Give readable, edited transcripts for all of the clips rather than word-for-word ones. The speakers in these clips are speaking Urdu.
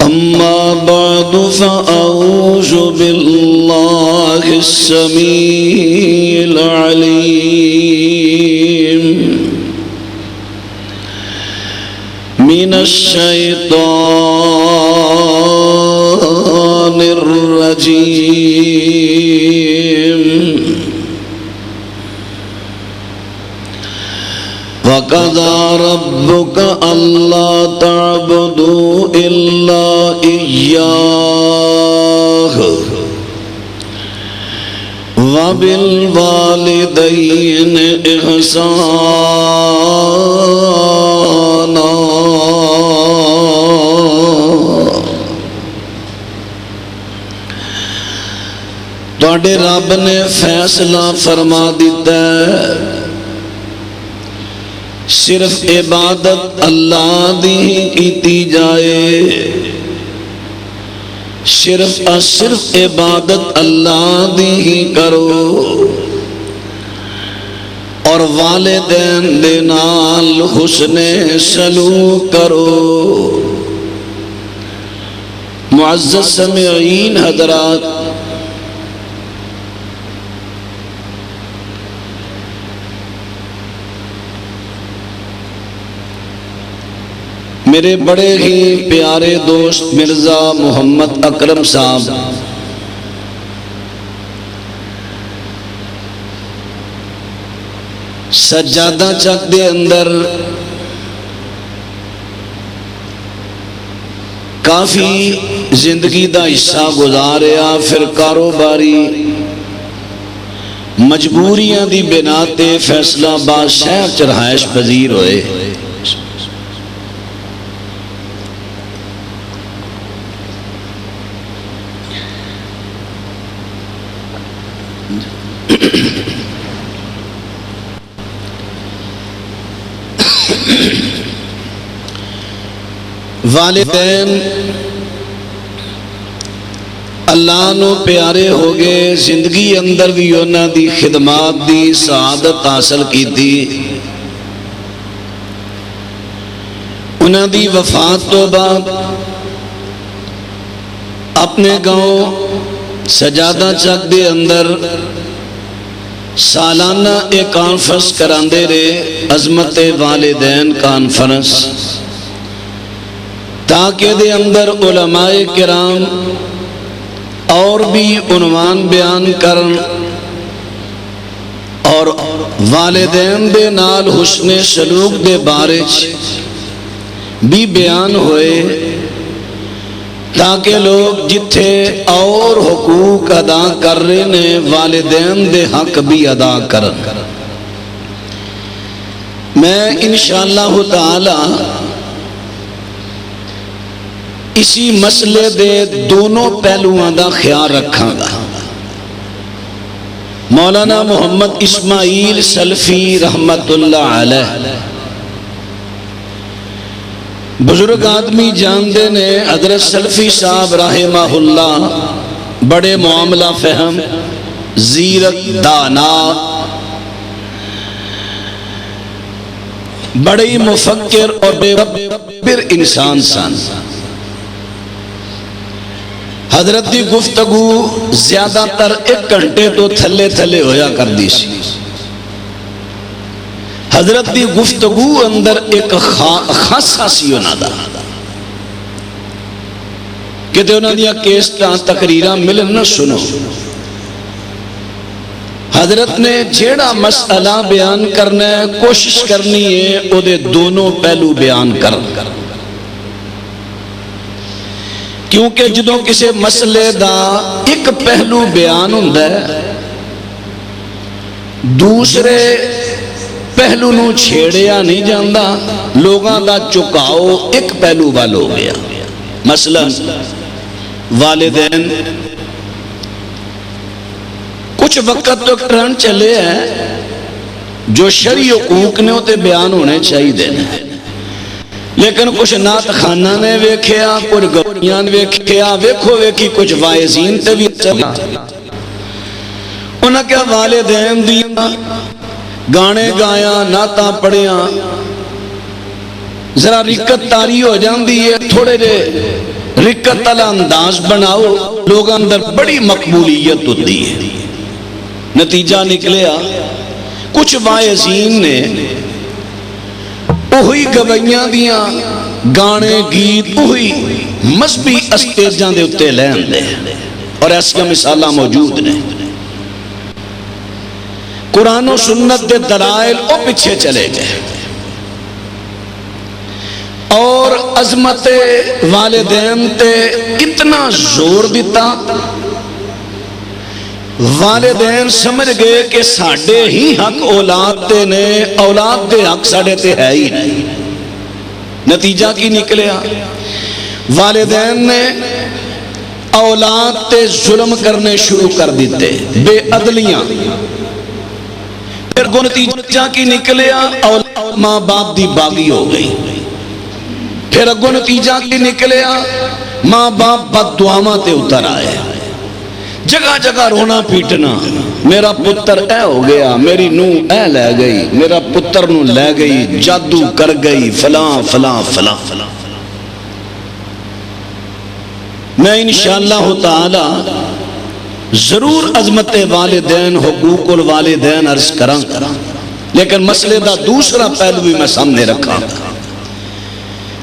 أما بعد فأعوذ بالله السميع العليم من الشيطان الرجيم وَقَضَى رَبُّكَ أَلَّا تَعْبُدُوا إِلَّا إِيَّاهُ وَبِالْوَالِدَيْنِ إِحْسَانًا تواڈے رب نے فیصلہ فرما دیتا ہے صرف عبادت اللہ دی ہی کیتی جائے، صرف عبادت اللہ دی ہی کرو، اور والدین دے نال حسن سلوک کرو۔ معزز سامعین حضرات، میرے بڑے ہی پیارے دوست مرزا محمد اکرم صاحب سجادہ چک دے اندر کافی زندگی دا حصہ گزاریا، پھر کاروباری مجبوریاں دی بنا تے فیصلہ آباد شہر چ رہائش پذیر ہوئے۔ والدین اللہ نو پیارے ہو گئے، زندگی اندر بھی انہاں دی خدمات دی سعادت حاصل کی تھی۔ انہاں دی وفات تو بعد اپنے گاؤں سجادہ چک دے اندر سالانہ ایک کانفرنس کراندے رہے، عظمت والدین کانفرنس، تاکہ دے اندر علماء کرام اور بھی عنوان بیان کرن اور والدین دے نال حسن سلوک دے بارے بھی بیان ہوئے، تاکہ لوگ جتھے اور حقوق ادا کر رہے نے والدین دے حق بھی ادا کرن۔ میں انشاءاللہ تعالی اسی مسئلے دے دونوں پہلوؤں دا خیال رکھاں گا۔ مولانا محمد اسماعیل سلفی رحمت اللہ علیہ بزرگ آدمی جاندے نے، حضرت سلفی صاحب رحمہ اللہ بڑے معاملہ فہم، زیرک، دانا، بڑے مفکر اور بے انسان سن۔ حضرت دی گفتگو زیادہ تر 1 گھنٹے تو تھلے تھلے ہویا کر دی سی۔ حضرت دی گفتگو اندر ایک خاصا سی انہاں دا کہ تے انہاں دیا کیسٹاں تقریراں ملن نہ سنو۔ حضرت نے جیڑا مسئلہ بیان کرنا ہے کوشش کرنی ہے او دے دونوں پہلو بیان کرن، کیونکہ جدوں کسی مسئلے دا ایک پہلو بیان ہوندا ہے، دوسرے پہلو نو چھیڑیا نہیں جاندا، لوگاں دا چکاؤ ایک پہلو وال ہو گیا۔ مثلا والدین کچھ وقت تو ٹرن چلے ہیں جو شرعی حقوق نے ہوتے بیان ہونے چاہیے دینے، لیکن کچھ نات خانہ نے ویکھیا، کچھ گوڑیان ویکھیا، ویکھو ویکھی کچھ وائزین تے بھی چلا۔ انہاں کیا والدین دیا گانے گایا، ناتا پڑھیا، ذرا رکت تاری ہو جاندی ہے، تھوڑے دے رکت والا انداز بناؤ، لوگ اندر بڑی مقبولیت ہوتی ہے۔ نتیجہ نکلیا کچھ واعظین نے وہی گویاں دیاں گانے گیت وہی مذہبی اسٹیجاں دے اتے لے آندے، اور ایسا مثالاں موجود نے۔ قرآن و سنت دے دلائل او پیچھے چلے گئے، اور عظمت والدین تے اتنا زور دیتا، والدین سمجھ گئے کہ ساڑھے ہی حق اولاد تے نے، اولاد دے حق ساڑھے تے ہے ہی نہیں۔ نتیجہ کی نکلیا والدین نے اولاد تے ظلم کرنے شروع کر دیتے، بے عدلیاں۔ پھر نتیجہ کی نکلیا اولاد ماں باپ دی باغی ہو گئی۔ پھر اگو نتیجہ کی نکلیا ماں باپ بد دعاواں تے اتر آئے، جگہ جگہ رونا پیٹنا، میرا پتر اے ہو گیا، میری نوح اے لے گئی، میرا پتر نو لے گئی، جادو کر گئی، فلاں فلاں فلاں فلاں۔ میں انشاءاللہ تعالی ضرور عظمت والدین، حقوق الوالدین عرض کراں گا، لیکن مسئلے دا دوسرا پہلو بھی میں سامنے رکھاں گا۔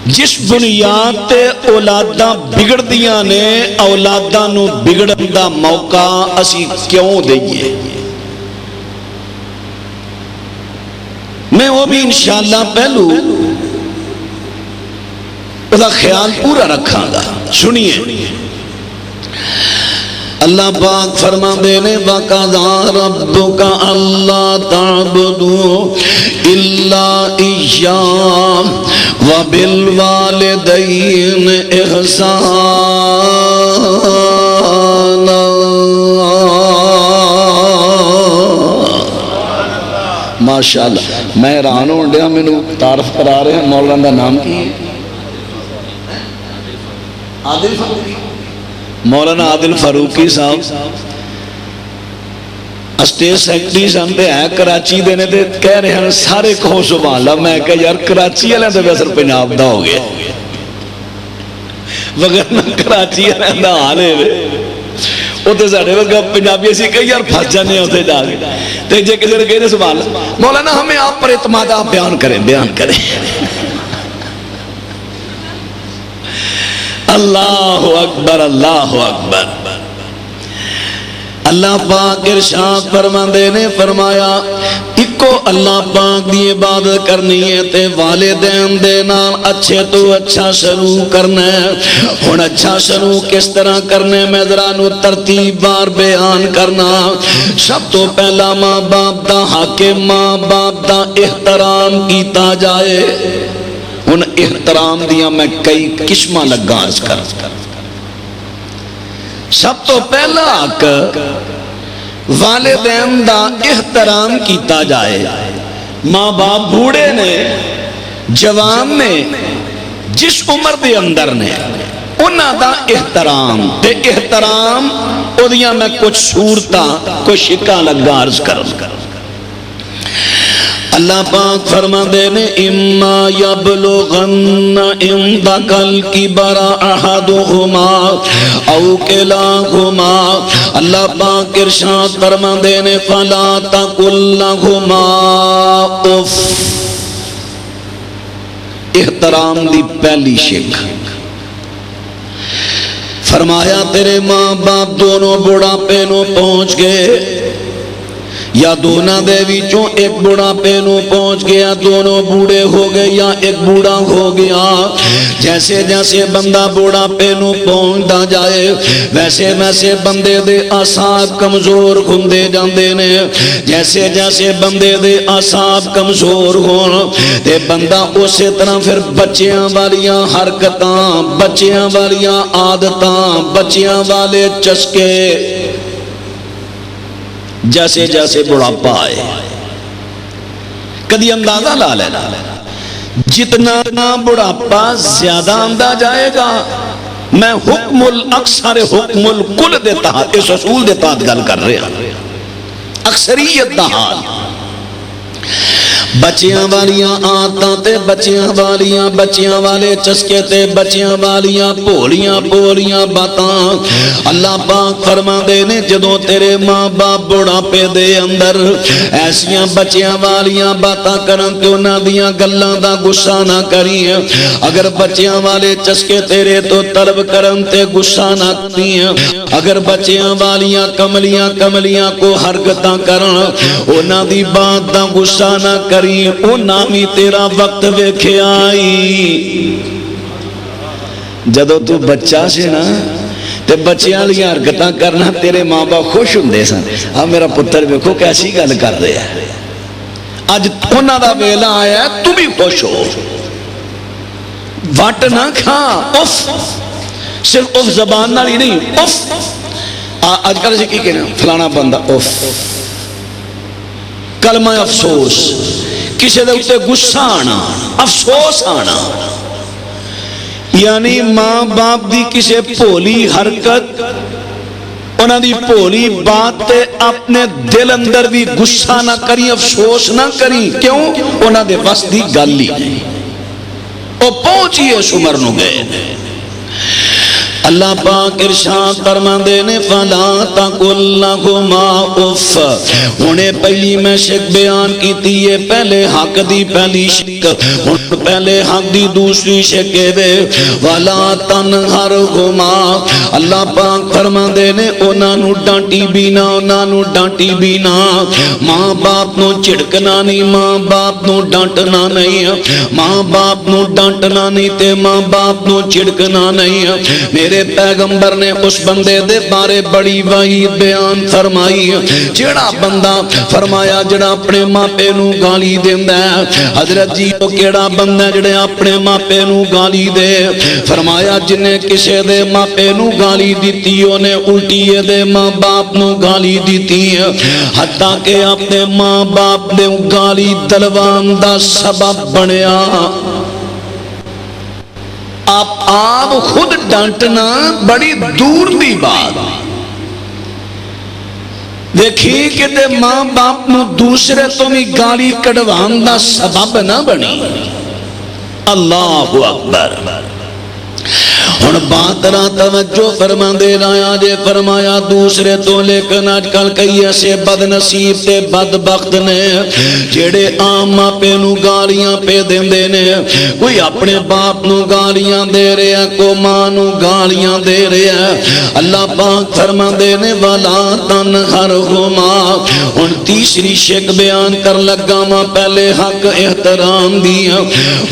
جس بنیاد تے اولاداں بگڑ دیاں نے، اولاداں نو بگڑن دا موقع اسی کیوں دئیے؟ میں وہ بھی انشاءاللہ پہلو اس کا خیال پورا رکھاں گا۔ سنیے اللہ پاک فرما دینے وَقَضَىٰ رَبُّكَ أَلَّا تَعْبُدُوا إِلَّا إِيَّاهُ وَبِالْوَالِدَيْنِ إِحْسَانًا۔ ماشاءاللہ میں حیران ہوں ڈیا، میں نے تعارف کرا رہے ہیں مولانا دا نام کی عادل فاروقی، مولانا عادل فاروقی صاحب اسٹیج سیکٹری سنتے ہیں کراچی دینے دے، کہہ رہے ہیں سارے کہو سبحان اللہ۔ میں کہا یار کراچی والے تو بسر پنجاب دا ہو گیا، وگرنہ کراچی والے دا آنے میں وہ تو ساڑھے وقت پنجابی اسی کہا یار پھنس جانے ہوتے جا گئے تو جے کسی نے کہنے سبحان اللہ مولانا ہمیں آپ پر اعتماد، آپ بیان کریں بیان کریں۔ اللہ اکبر اللہ اکبر۔ اللہ پاک ارشاد فرماندے نے فرمایا اکو اللہ پاک دی عبادت کرنی ہے تے والدین دے نال اچھے تو اچھا سلوک کرنا ہے۔ ہن اچھا سلوک کس طرح کرنے میں ذرا نو ترتیب بار بیان کرنا۔ سب تو پہلا ماں باپ دا حق، ماں باپ دا احترام کیتا جائے۔ ان احترام دیاں میں کئی قسمہ لگا عرض کر۔ سب تو پہلا حق والدین دا احترام کیتا جائے۔ ماں باپ بوڑھے نے، جوان نے، جس عمر دے اندر نے، انہاں دا احترام تے احترام او دیاں میں کچھ صورتاں کوئی شکاں لگا عرض کر۔ اللہ پاک فرما دینے اما یبلغن عندک الکبر احدہما او کلاہما، اللہ پاک ارشاد فرما دینے فلا تقل لہما اف۔ احترام دی پہلی شک فرمایا تیرے ماں باپ دونوں بڑھاپے نو پہنچ گئے، یا دونوں دے وچوں ایک بڑھاپے نو پہنچ گیا، دونوں بوڑھے ہو گئے یا ایک بوڑھا ہو گیا۔ جیسے جیسے بندہ بڑھاپے نو پہنچتا جائے ویسے ویسے بندے دے اعصاب کمزور ہوندے جاندے نے۔ جیسے جیسے بندے دے اعصاب کمزور ہون تے بندہ اسی طرح پھر بچیاں والیاں حرکتاں، بچیاں والیاں عادتاں، بچیاں والے چسکے، جیسے جیسے بڑھاپا آئے کدی اندازہ لا لینا جتنا بڑھاپا زیادہ آندا جائے گا۔ میں حکم الاکثر حکم الکل دے تحت اس اصول دے تحت گل کر رہا، اکثریت دا حال۔ بچیاں والیاں آتاں تے بچیاں والے چسکے تے بچیاں والیاں پولیاں باتاں اللہ پاک فرما دے نے جدوں تیرے ماں باپ بڑھاپے دے اندر ایسیاں بچیاں والیاں باتاں کرن تے انہاں دیاں گلاں دا غصہ نہ کری اگر بچیاں والے چسکے تیرے تو طلب کرن تے غصہ نہ کری اگر بچیاں والیاں کملیاں کو حرکتاں کرن انہاں دی بات دا غصہ نہ کری انہاں بھی تیرا وقت ویکھے آئی جدو تو بچہ سے نا تے بچیاں لیا حرکتاں کرنا تیرے ماں باپ خوش ہوندے سن ہاں میرا پتر ویکھو کیسی گل کر رہے ہیں اج انہاں دا ویلا آیا ہے تو بھی خوش ہو وٹ نہ کھا اف صرف اف زبان نال ہی نہیں اف آج کل سے کی کہنا فلانا بندہ اف کلمہ افسوس کسی دے اتے غصہ آنا افسوس آنا یعنی ماں باپ دی کسی پولی حرکت انہاں دی پولی بات تے اپنے دل اندر بھی غصہ نہ کری افسوس نہ کری کیوں انہاں دے بس دی گل ہی نہیں وہ پہنچی اس عمر نو گئے اللہ پاک ارشاد فرماندے نے فلا تقل لهما اف انہیں پہلی میں شک بیان کیتی ہے پہلے حق دی پہلی شک پہلے حق دی دوسری شک دے ولا تنہرهما اللہ پاک فرماندے نے انہاں نو ڈانٹی بھی نہ ماں باپ نو جھڑکنا نہیں ماں باپ نو ڈانٹنا نہیں ماں باپ نو ڈانٹنا نہیں تے ماں باپ نو جھڑکنا نہیں میرے پیغمبر نے اس بندے دے بارے بڑی وعید بیان فرمائی جڑا بندہ فرمایا جڑا اپنے ماں پے نو گالی دیندا ہے حضرت جی او کیڑا بندہ جڑے اپنے ماں پے نو گالی دے فرمایا جنے کسے دے ماں پے نو گالی دیتی اونے الٹی دے ماں باپ نو گالی دیتی حتیٰ کہ اپنے ماں باپ دے گالی دلوان دا سبب بنیا آپ خود ڈانٹنا بڑی دور دی بات دیکھی کہ دے ماں باپ نو دوسرے تو بھی گالی کڑوان دا سبب نہ بنی اللہ اکبر ہن بات را توجہ فرما دے رایا جے فرمایا دوسرے تو لیکن آج کل کئی ایسے بد نصیب تے بدبخت نے جیڑے عام ماں پہ نو گالیاں پہ دیندے نے کوئی اپنے باپ نو گالیاں دے رہے ہیں کو ماں نو گالیاں دے رہے ہیں اللہ پاک فرما دے نے والا تنہرہما ہن تیسری شک بیان کر لگا ماں پہلے حق احترام دیا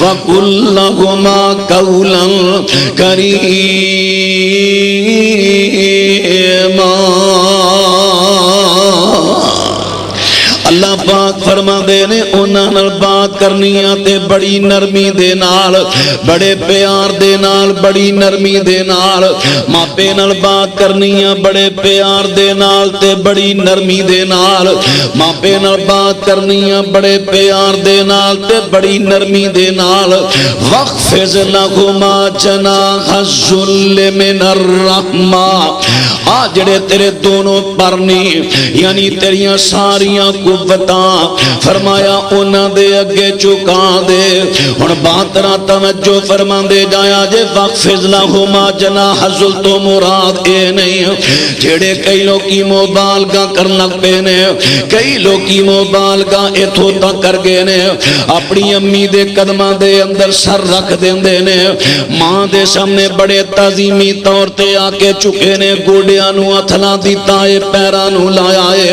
وَقُلْ لَهُمَا قَوْلًا کریما اللہ پاک فرما دے نے انہاں نال بات کرنی تے بڑی نرمی دے نال بڑے پیار دے نال بڑی نرمی دے نال ماپے نال بات کرنی بڑے پیار دے نال تے بڑی نرمی دے نال ماپے نال بات کرنی بڑے پیار دے نال تے بڑی نرمی دے نال وَخْفِضْ لَهُمَا جَنَاحَ الذُّلِّ مِنَ الرَّحْمَةِ آ جڑے تیرے دونوں پرنی یعنی تیریاں ساریاں قوتاں فرمایا انہاں دے اگے چکا دے ہن بات را توجہ فرما دے جایا جے وَخْفِضْ لَهُمَا جَنَاحَ الذُّلِّ تو مراد اے نہیں جڑے کئی لوگ کی مبالغہ کرنا پے نے کئی لوگ کی مبالغہ ایتھوں تک کر گئے نے اپنی امی دے قدماں دے اندر سر رکھ دیندے نے ماں دے سامنے بڑے تعظیمی طور تے آ کے چکے نے گوڑیاں نو ہتھاں دتا اے پیراں نو لایا اے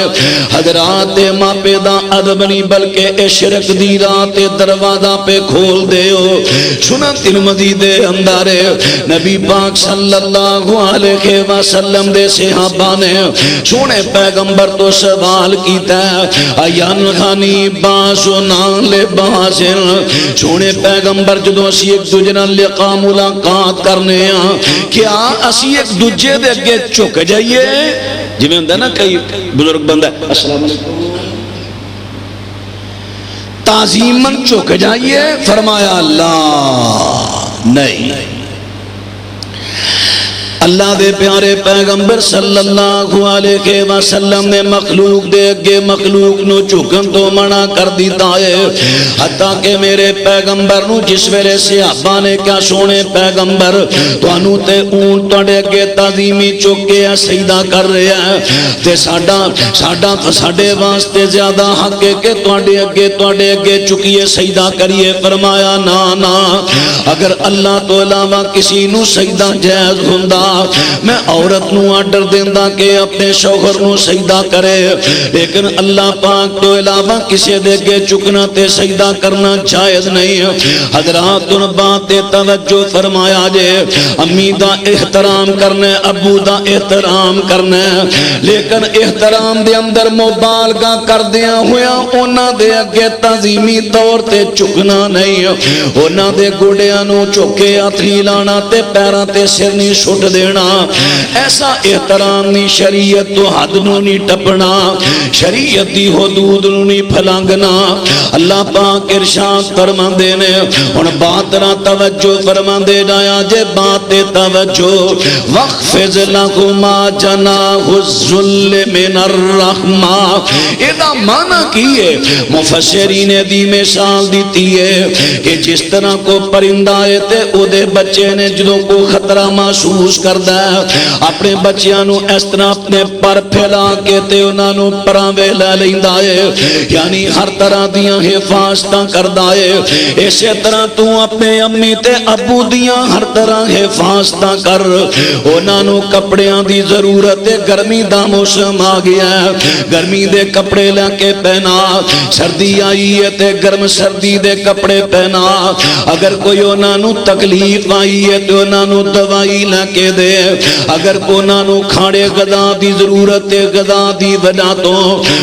حضرات ماں پہ دا ادب نہیں بلکہ اشرک دی رات دروازہ پہ کھول دے ہو سنن ترمذی دے اندر نبی پاک صلی اللہ علیہ وسلم دے صحابہ نے سونے پیغمبر تو سوال کیتا ہے ایان غنی باسنا لباسن سونے پیغمبر جدو اسی ایک دوجے نال لقاء ملاقات کرنے کیا اسی ایک دوجے دے اگے چک جائیے جی میں ہوں نا کئی بزرگ بندہ السلام علیکم تعظیمن چک جائیے فرمایا اللہ نہیں اللہ دے پیارے پیغمبر صلی اللہ علیہ وسلم نے مخلوق دے اگے مخلوق نو جھکن تو منع کر دیتا ہے، حتیٰ کہ میرے پیغمبر نو جس ویلے صحابہ نے کیا سونے پیغمبر توانو تے اون تواڈے اگے تعظیمی چوکے سجدہ کر رہے ہیں تے ساڈے واسطے زیادہ حق ہے کہ تواڈے اگے چکیے سجدہ کریے۔ فرمایا نا نا، اگر اللہ تو علاوہ کسی نو سجدہ جائز ہوندا میں عورت نو آرڈر دیندا کہ اپنے شوہر نو سجدہ کرے، لیکن اللہ پاک تو علاوہ کسی دے اگے چکنا تے سجدہ کرنا جائز نہیں۔ حضرات ان بات توجہ فرمایا جے، امی دا احترام کرنا، ابو دا احترام کرنا، لیکن احترام دے اندر مبالغہ کر دیا ہویا انہاں دے اگے تعظیمی طور تے چکنا نہیں، انہاں دے گوڑیاں نو چوکے ہتھی لانا تے پیراں تے سر نہیں سٹ دینا، ایسا احترام نہیں، شریعت تو حد نو نہیں ٹپنا، شریعت دی حدود نو نہیں پھلانگنا۔ اللہ پاک ارشاد فرماندے نے، ہن بات را توجہ فرماندے جایا جے بات توجہ، وَخْفِضْ لَهُمَا جَنَاحَ الذُّلِّ مِنَ الرَّحْمَةِ، ایدہ معنی کیے مفسرین دی مثال دیتی ہے کہ جس طرح کو پرندہ ہے تے او دے بچے نے جدوں کو خطرہ محسوس کردا ہے اپنے بچیاں نو اس طرح اپنے پر پھیلا کے تے انہاں نو پراں وے لے لیندا ہے، یعنی ہر طرح دیاں حفاظتاں کردا ہے۔ اسی طرح تو اپنے امی تے ابو دیاں ہر طرح حفاظتاں کر، انہاں نو کپڑیاں دی ضرورت ہے، گرمی دا موسم آ گیا ہے، گرمی دے کپڑے لے کے پہنا، سردی آئی ہے تے گرم سردی دے کپڑے پہنا، اگر کوئی انہاں نو تکلیف آئی ہے تو انہاں نو دوائی لے کے دے، اگر انہاں نو کھاڑے غذا دی ضرورت ہے، غذا دی وجہ تو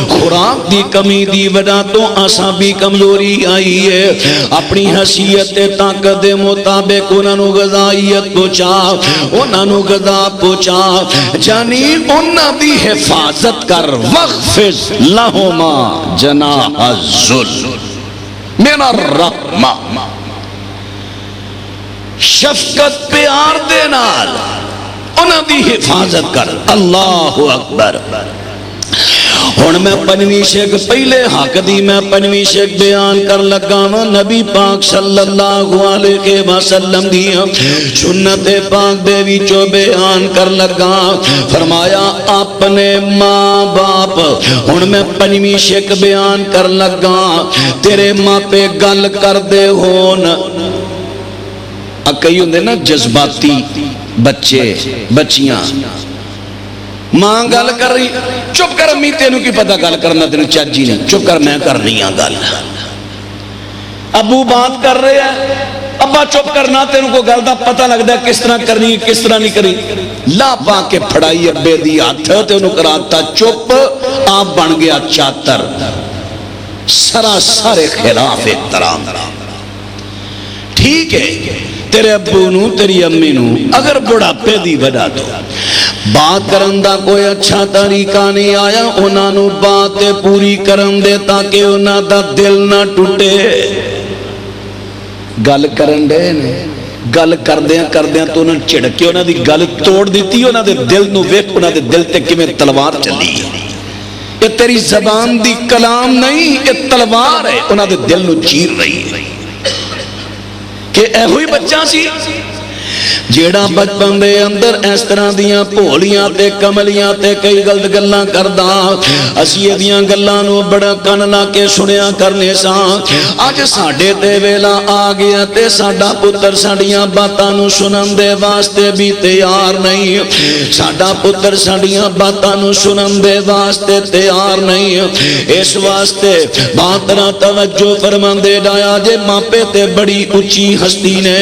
خوراک دی کمی دی وجہ تو اعصابی کمزوری آئی ہے، اپنی حیثیت طاقت دے مطابق انہاں نو غذائیت پہنچا، انہاں نو غذا پہنچا، یعنی انہاں دی حفاظت کر۔ وَخْفِضْ لَهُمَا جَنَاحَ الذُّلِّ مِنَ الرَّحْمَةِ، شفقت پیار دے نال انہاں دی حفاظت کر۔ اللہ اکبر۔ ہن میں پنجویں شیخ پہلے حق دی میں پنجویں شیخ بیان کر لگا ہاں، نبی پاک صلی اللہ علیہ وسلم دی سنت پاک دے وچوں بیان کر لگا، فرمایا اپنے ماں باپ۔ ہن میں پنجویں شیخ بیان کر لگا، تیرے ماں پہ گل کر دے ہون، کئی ہوندے نا جذباتی بچے بچیاں، ماں گل کر رہی چپ کر امی تینوں کی پتہ گل کرنا تینوں چاچی نہیں، چپ کر میں کر رہی ہاں گل، ابو بات کر رہے ہیں ابا چپ کرنا تینوں کو گل دا پتہ لگتا ہے کس طرح کرنی کس طرح نہیں کرنی، لا پا کے پھڑائی ابے دی ہاتھ تے انہوں کراتا چپ، آپ بن گیا چاتر، سراسر خلاف احترام۔ ٹھیک ہے تیرے ابو نو تیری امی نو اگر بڑھاپے دی وجہ تو بات کرن دا کوئی اچھا طریقہ نہیں آیا، انہاں نو بات پوری کرن دے تاکہ انہاں دا دل نہ ٹوٹے، گل کرن دے نے گل کردیاں تو انہاں چڑکے انہاں دی گل توڑ دیتی، انہاں دے دل نو ویکھ انہاں دے دل تے کیویں تلوار چلی، یہ تیری زبان دی کلام نہیں، یہ تلوار ہے انہاں دے دل نو چیر رہی ہے کہ اے ہوئی بچہ سی جیڑا بچپن دے اندر اس طرح دیاں بھولیاں تے کملیاں تے کئی غلط گلاں کردا، اسی دیاں گلاں نو بڑا کن لا کے سنیا کرنے ساں، اج ساڈے تے ویلا آ گیا تے ساڈا پتر ساڈیاں باتاں نو سنن دے واسطے بھی تیار نہیں، ساڈا پتر ساڈیاں باتاں نو سنن دے واسطے تیار نہیں، اس واسطے بات نہ توجہ فرماندے جایا جے ماپے تے بڑی اونچی ہستی نے،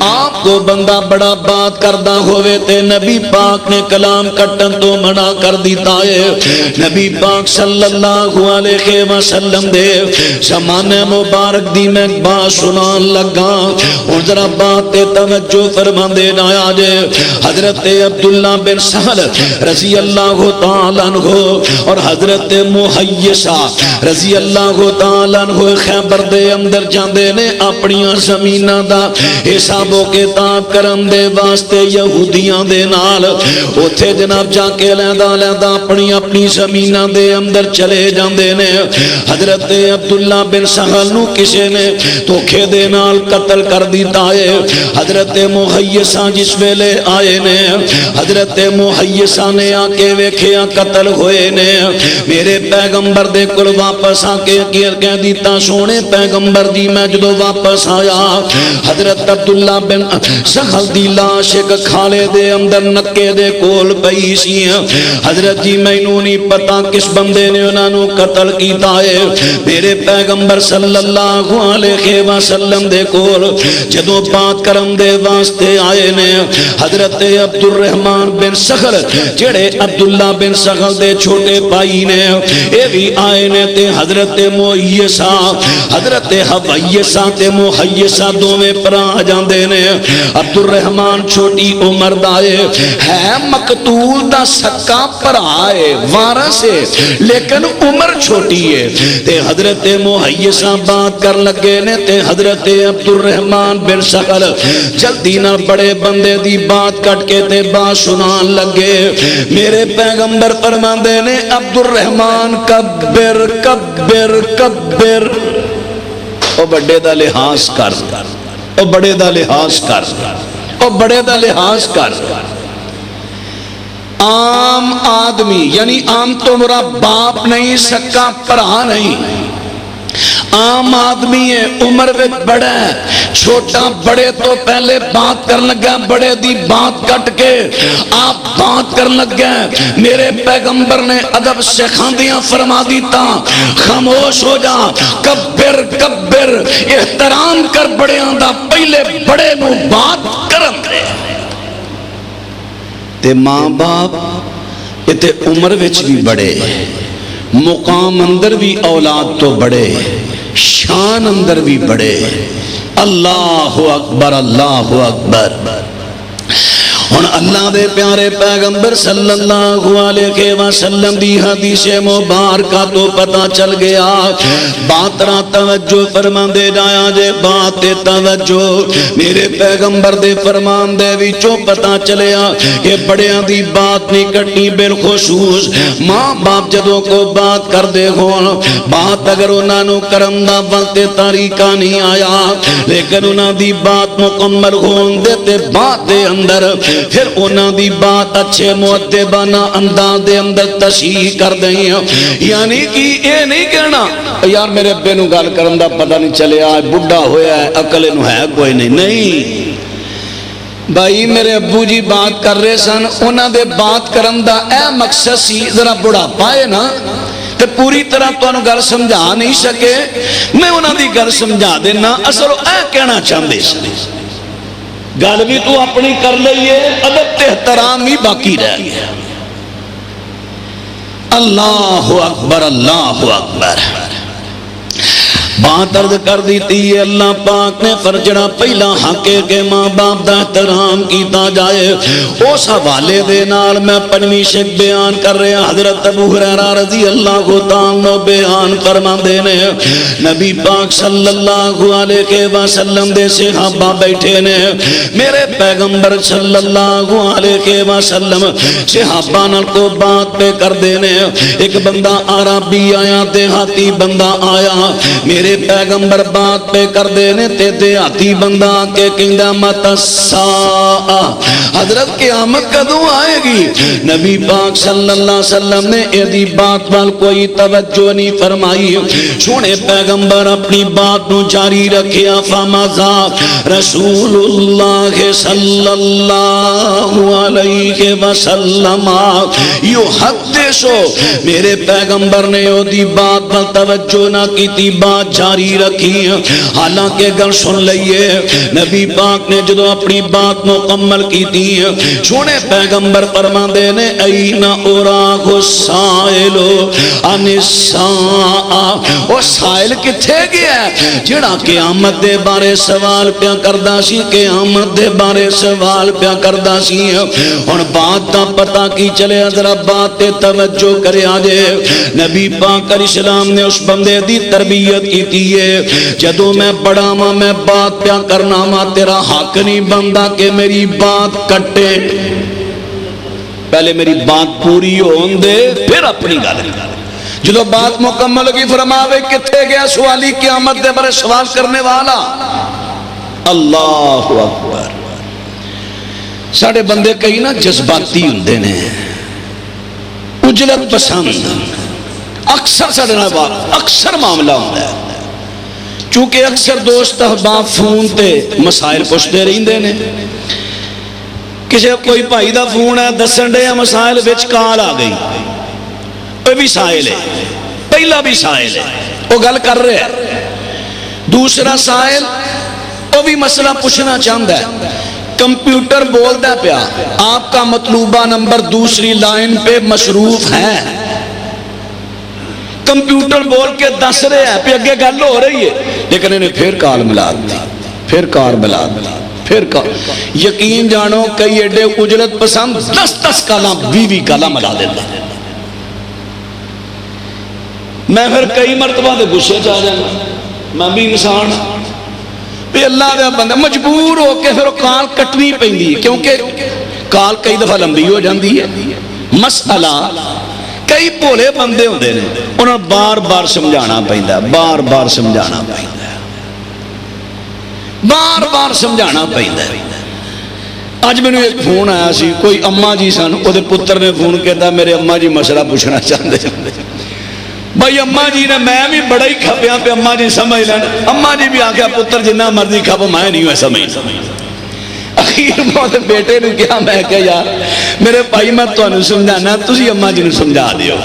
آپ کو بندہ بڑا بات کردہ ہوئے تے نبی پاک نے کلام کٹن تو منع کر دیتا ہے، نبی پاک صلی اللہ علیہ وسلم دے زمانے مبارک دی میں بات سنان لگا، اور ذرا بات توجہ فرما دے نایا جے، حضرت عبداللہ بن سہل رضی اللہ تعالیٰ عنہ اور حضرت محیصہ رضی اللہ تعالیٰ عنہ خیبر دے اندر جاندے نے اپنی زمینہ دا حساب و کتاب کر کرن دے واسطے یہودیاں دے نال اوتھے جناب جا کے لیندہ اپنی اپنی زمیناں دے اندر چلے جاندے نے حضرت عبداللہ بن سہل نو کسے نے دھوکے دے نال قتل کر دیتا ہے حضرت محیصہ جس ویلے آئے نے حضرت محیصہ نے آ کے ویکھیا قتل ہوئے نے میرے پیغمبر دے کل واپس آ کے کہہ دیتا سونے پیغمبر دی میں جدو واپس آیا حضرت عبداللہ بن سہل دی لاش ایک کھالے دے اندر نکے دے کول پئی سی حضرت جی مینوں نہیں پتا کس بندے نے انہاں نو قتل کیتا ہے میرے پیغمبر صلی اللہ علیہ وسلم دے کول جدو بات کرن دے واسطے آئے نے حضرت عبد الرحمن بن سہل جڑے عبداللہ بن سہل دے چھوٹے بھائی نے اے بھی آئے نے تے حضرت محیصہ حضرت حویصہ تے محیصہ دوویں پرا جاندے نے عبد الرحمن چھوٹی عمر دا ہے مقتول دا سکا بھرا ہے وارث ہے لیکن عمر چھوٹی ہے تے حضرت محیصہ بات کر لگے نے تے حضرت عبد الرحمن بن سہل جلدی نہ بڑے بندے دی بات کٹ کے تے بات سنان لگے میرے پیغمبر فرماندے نے عبد الرحمن کبر کبر کبر او بڑے دا لحاظ کر او بڑے دا لحاظ کر او بڑے دا لحاظ کر عام آدمی یعنی عام تو میرا باپ نہیں سکا پرا نہیں عام آدمی ہے عمر میں بڑا ہے چھوٹا بڑے تو پہلے بات کر لگا بڑے دی بات کٹ کے آپ بات کر لگا میرے پیغمبر نے ادب سے خاندیاں فرما دیتا خاموش ہو جا کبر کبر احترام کر بڑے آندہ پہلے بڑے نو بات کرم دے تے ماں باپ تے عمر وچ بھی بڑے مقام اندر بھی اولاد تو بڑے شان اندر بھی بڑے اللہ اکبر اللہ اکبر ہن اللہ دے پیارے پیغمبر صلی اللہ علیہ وسلم دی حدیث مبارکہ تو پتہ چل گیا بات را توجہ فرمان دے جایا جے بات توجہ میرے پیغمبر دے فرمان دے وچوں پتہ چلیا کہ بڑیاں دی بات نہیں کٹنی بالخصوص ماں باپ جدوں کو بات کر دے ہون بات اگر انہاں نو کرن دا وقت طریقہ نہیں آیا لیکن انہاں دی بات مکمل ہون دے تے بات دے اندر پھر انہاں دی بات اچھے مؤدبانہ انداز دے اندر تشریح کر دیں یعنی کہ یہ نہیں کہنا یار میرے ابے نو گل کرن دا پتہ نہیں چلیا بڈھا ہویا ہے عقل نو ہے کوئی نہیں بھائی میرے ابو جی بات کر رہے سن انہاں دے بات کرن دا اے مقصد سی ذرا بڑھا پائے نا تے پوری طرح تو انہوں گل سمجھا نہیں سکے میں انہاں دی گل سمجھا دینا اصل اے کہنا چاہندے سی گل بھی تو اپنی کر لئیے ادب تے احترام ہی باقی رہ گیا اللہ اکبر اللہ اکبر بات عرض کر دیتی ہے اللہ پاک نے فرجڑا پہلا حق ہے کہ ماں باپ دا احترام کیتا جائے اس حوالے دے نال میں پنویں شک بیان کر رہے ہیں حضرت ابو ہریرہ رضی اللہ تعالیٰ بیان فرماندے نے نبی پاک صلی اللہ علیہ وسلم دے صحابہ بیٹھے نے میرے پیغمبر صلی اللہ علیہ وسلم صحابہ نال کو بات پہ کر دینے ایک بندہ عربی آیا دیہاتی بندہ آیا میرے پیغمبر بات پہ کر دینے تے دیہاتی بندہ کے کہندا مت الساعہ حضرت قیامت کدوں آئے گی نبی پاک صلی اللہ علیہ وسلم نے ایدی بات وال کوئی توجہ نہیں فرمائی سونے پیغمبر اپنی بات نو جاری رکھیا فمازا رسول اللہ صلی اللہ علیہ وسلم یحدثو میرے پیغمبر نے ایدی بات وال توجہ نہ کی تھی بات جاری رکھی حالانکہ گل سن لئیے نبی پاک نے جدو اپنی بات مکمل کی تھی سونے پیغمبر فرمان دینے اینا اوراغ سائلو انساء وہ سائل کتھے گیا ہے جڑا قیامت دے بارے سوال پیا کردہ سی قیامت دے بارے سوال پیا کردہ سی اور بات دا پتہ کی چلے ذرا بات توجہ کرے آجے نبی پاک علیہ السلام السلام نے اس بندے دی تربیت کی ہے جدوں میں بڑا ماں میں بات پیا کرنا ماں تیرا حق نہیں بنتا کہ میری بات کٹے پہلے میری بات پوری ہون دے پھر اپنی گل جدو بات مکمل کی فرماوے کتھے گیا سوالی قیامت دے بارے سوال کرنے والا اللہ اکبر ساڑھے بندے کئی نا جذباتی ہوندے نے اجلت پسند اکثر ساڑھے نال اکثر معاملہ ہوتا ہے چونکہ اکثر دوست احباب فون تے مسائل پوچھتے رہندے نے کسی کوئی بھائی دا فون ہے دسن دے مسائل وچ کال آ گئی وہ بھی سائل ہے پہلا بھی سائل ہے وہ گل کر رہے ہیں دوسرا سائل وہ بھی مسئلہ پوچھنا چاہتا ہے کمپیوٹر بولتا پیا آپ کا مطلوبہ نمبر دوسری لائن پہ مصروف ہے کمپیوٹر بول کے دس رہے ہیں پہ اگے گل ہو رہی ہے لیکن انہیں پھر کال ملا دی پھر کار ملا پھر کار یقین جانو کئی ایڈے اجرت پسند 10 کالاں 20 کالاں ملا دیتا میں پھر کئی مرتبہ دے غصے چاہ جانا میں بھی انسان پہ اللہ دے بندہ مجبور ہو کے پھر کال کٹنی پیندی کیونکہ کال کئی دفعہ لمبی ہو جاندی ہے مسئلہ کئی بھولے بندے ہوندے نے انہوں بار بار سمجھانا پیندا بار بار سمجھانا پیندا بار بار سمجھانا پیندا اج میں نے ایک فون آیا سی کوئی اماں جی سن وہ پتر نے فون کیتا میرے اماں جی مسئلہ پوچھنا چاہتے بھائی اماں جی نے میں بھی بڑا ہی کھپیا پہ اماں جی سمجھ لین اماں جی بھی آکھیا پتر جنہ مرضی کھپ میں نہیں ہوئے سمجھ اخیر موت بیٹے نے کیا میں کہا یار میرے بھائی میں تو انہوں سمجھانا تسی اماں جی نے سمجھا دیو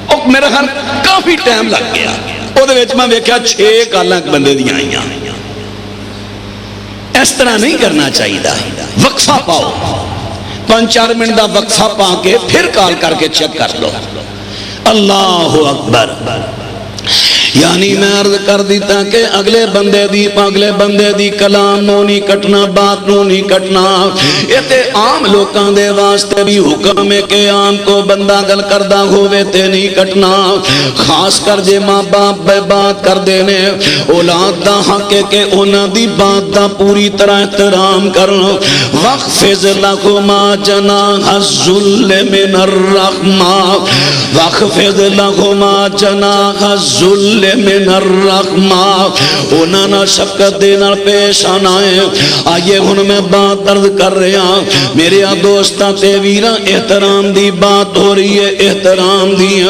اور میرا خیال کافی ٹائم لگ گیا وہ دے وچ میں دیکھا 6 کالاں بندے دی آئیاں اس طرح نہیں کرنا چاہیے وقفہ پاؤ 5-4 منٹ دا وقفہ پا کے پھر کال کر کے چیک کر لو اللہ اکبر یعنی میں عرض کر دیتا کہ اگلے بندے دی کلام نو نہیں کٹنا بات نو نہیں کٹنا یہ تے عام لوکاں دے واسطے بھی حکم ہے کہ عام کو بندہ گل کردہ ہوئے تے نہیں کٹنا خاص کر جے ماں باپ بے بات کر دینے اولاد دا حق ہے کہ انہاں دی بات دا پوری طرح احترام کرنا وَخْفِضْ لَهُمَا جَنَاحَ الذُّلِّ مِنَ الرَّحْمَةِ وَخْفِضْ لَهُمَا جَنَاحَ الذُّلِّ من الرحمہ انہاں شفقت دینا پیش آنا ہے آئیے ہن میں بات درد کر رہے ہیں میرے دوستاں تے ویراں احترام دی بات ہو رہی ہے احترام دی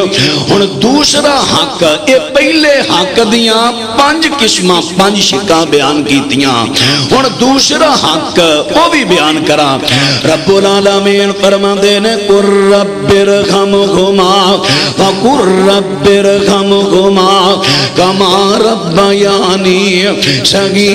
ہن دوسرا حق اے پہلے حق دیاں 5 قسماں 5 شکاں بیان کیتیاں ہن دوسرا حق وہ بھی بیان کرا رب العالمین فرماندے نے قُل رَبِّ ارْحَمْهُمَا وَقُل رَبِّ ارْحَمْهُمَا کما ربیانی صغیرا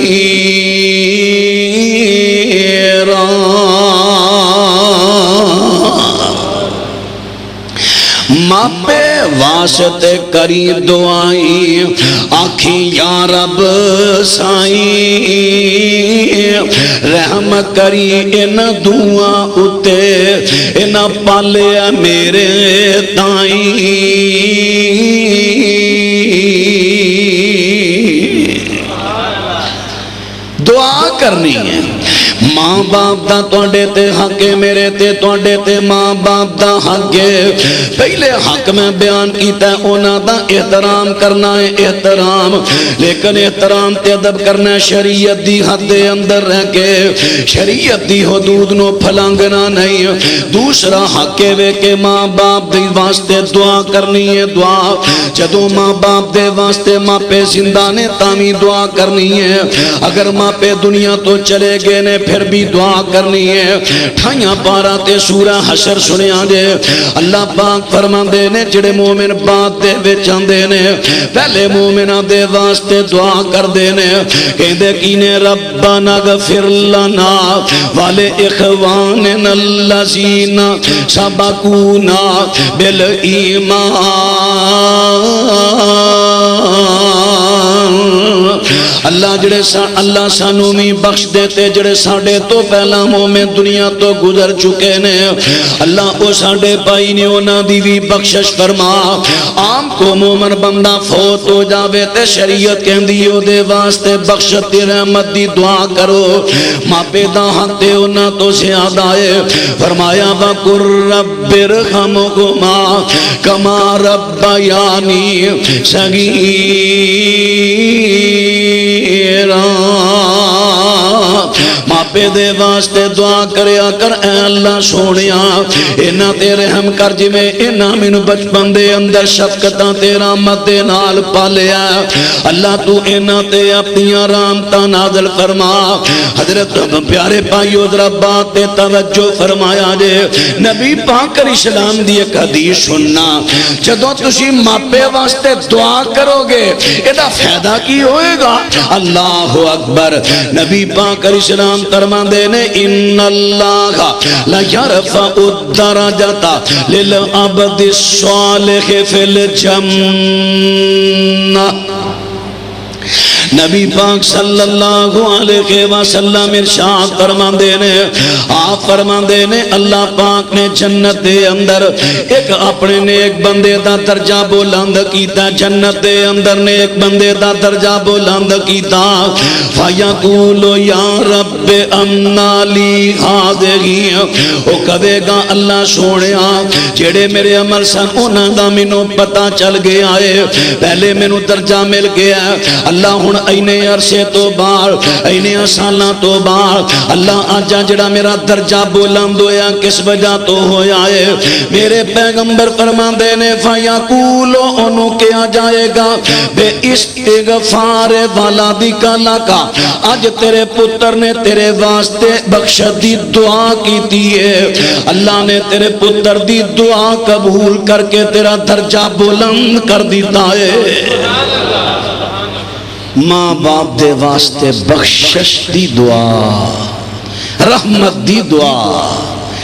ماں پہ واسطے کری دعائیں آنکھیں یا رب سائیں رحم کری ان دعا اتے ان پالے میرے تائیں دعا کرنی ہے ماں باپ دا توڑے تے حق میرے تے توڑے تے ماں باپ دا حق پہلے حق میں بیان کیتا ہے اونا دا احترام کرنا ہے احترام لیکن احترام تے ادب کرنا ہے شریعت دی حد دے اندر رہ کے شریعت دی حدود نو پھلانگنا نہیں دوسرا حق وے کہ ماں باپ دی واسطے دعا کرنی ہے دعا جدو ماں باپ دے واسطے ماں پہ زندہ نے تامی دعا کرنی ہے اگر ماں پہ دنیا تو چلے گئے نے پھر بھی دعا کرنی ہے ٹھائیاں پارا تے سورہ حشر سنیاں دے اللہ پاک فرما دے نے جڑے مومن بات دے وچان دے نے پہلے مومنہ دے واسطے دعا کر دے نے کہیں دے کینے ربنا غفر لنا والے اخوانن اللذین سبقونا بالایمان اللہ جڑے اللہ سانو بھی بخش دیتے جڑے ساڈے تو پہلا مومن دنیا تو گزر چکے نے اللہ او ساڈے پائی نے انہاں دی بھی بخشش فرما عام کو مومن بندہ فوت ہو جاوے تے شریعت کہندی او دے واسطے بخشت رحمت دی دعا کرو ماپے دا ہتے انہاں تو زیادہ ہے فرمایا وقر رب ارحمہما کما ربیانی صغیرا ماپے دے واسطے دعا کریا کر اے اللہ سونیا انہاں تے رحم کر جویں انہاں مینوں بچپن دے اندر شفقتاں تے رحمت دے نال پالیا اللہ تو انہاں تے اپنی رحمتاں نازل فرما حضرت پیارے بھائیو ذرا بات تے توجہ فرمایا جے نبی پاک علیہ السلام دی ایک حدیث سننا جدوں تسی ماپے واسطے دعا کرو گے ایدا فائدہ کی ہوئے گا اللہ اکبر نبی پاک علیہ السلام فرماندے نے ان اللہ لا یرفع الدرجات للعبد الصالح فی الجنہ نبی پاک صلی اللہ علیہ وسلم ارشاد فرماندے نے آپ فرماندے نے اللہ پاک نے جنت دے اندر ایک اپنے نے ایک بندے دا درجہ بلند کیتا جنت دے اندر نے ایک بندے دا درجہ بلند کیتا فیقول یا رب انا لی ہذہ او کہے گا اللہ سونیا جڑے میرے عمل سن انہاں دا مینوں پتہ چل گیا ہے پہلے مینوں درجہ مل گیا اللہ ہن اینے عرصے تو بعد اینے سالاں تو بعد اللہ آجا جڑا میرا درجہ بلند ہویا کس وجہ تو ہویا ہے میرے پیغمبر فرماندے نے فیقول انہوں کیا جائے گا بے استغفار ولادک لک آج تیرے پتر نے تیرے واسطے بخشت دی دعا کیتی ہے اللہ نے تیرے پتر دی دعا قبول کر کے تیرا درجہ بلند کر دیتا ہے ماں باپ دے واسطے بخشش دی دعا رحمت دی دعا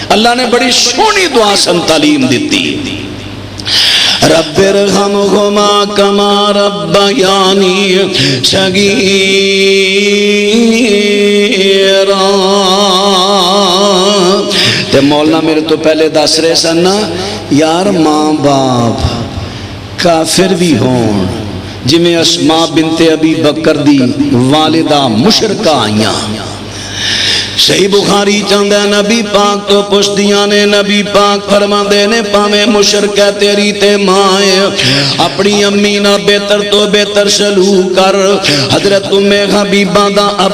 اللہ نے بڑی سونی دعا سن تعلیم دیتی رب ارحمہما کما ربیانی صغیرا تے مولانا میرے تو پہلے دس رہے سن نا یار ماں باپ کافر بھی ہون جی میں اسماء بنت ابی بکر دی والدہ مشرکہ آئیاں صحیح بخاری چاندہ نبی پاک تو پشتیاں نے نبی پاک فرما دینے پامے مشرکہ تیری تے مائے اپنی امی نہ بہتر تو بہتر سلوک کر حضرت حبیبہ دا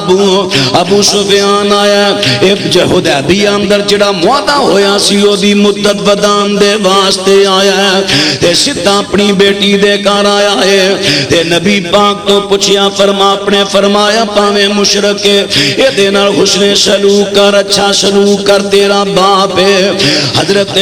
ابو سفیان آیا ایک حدیبیہ اندر جڑا معاہدہ ہویا سی او دی مدت ودان دے واسطے آیا تے سدھا اپنی بیٹی دے کر آیا ہے تے نبی پاک تو پوچھیا اپنے فرمایا پامے مشرکے اے دے نال حسن سلوک کر اچھا سلوک کر تیرا باپ ہے حضرت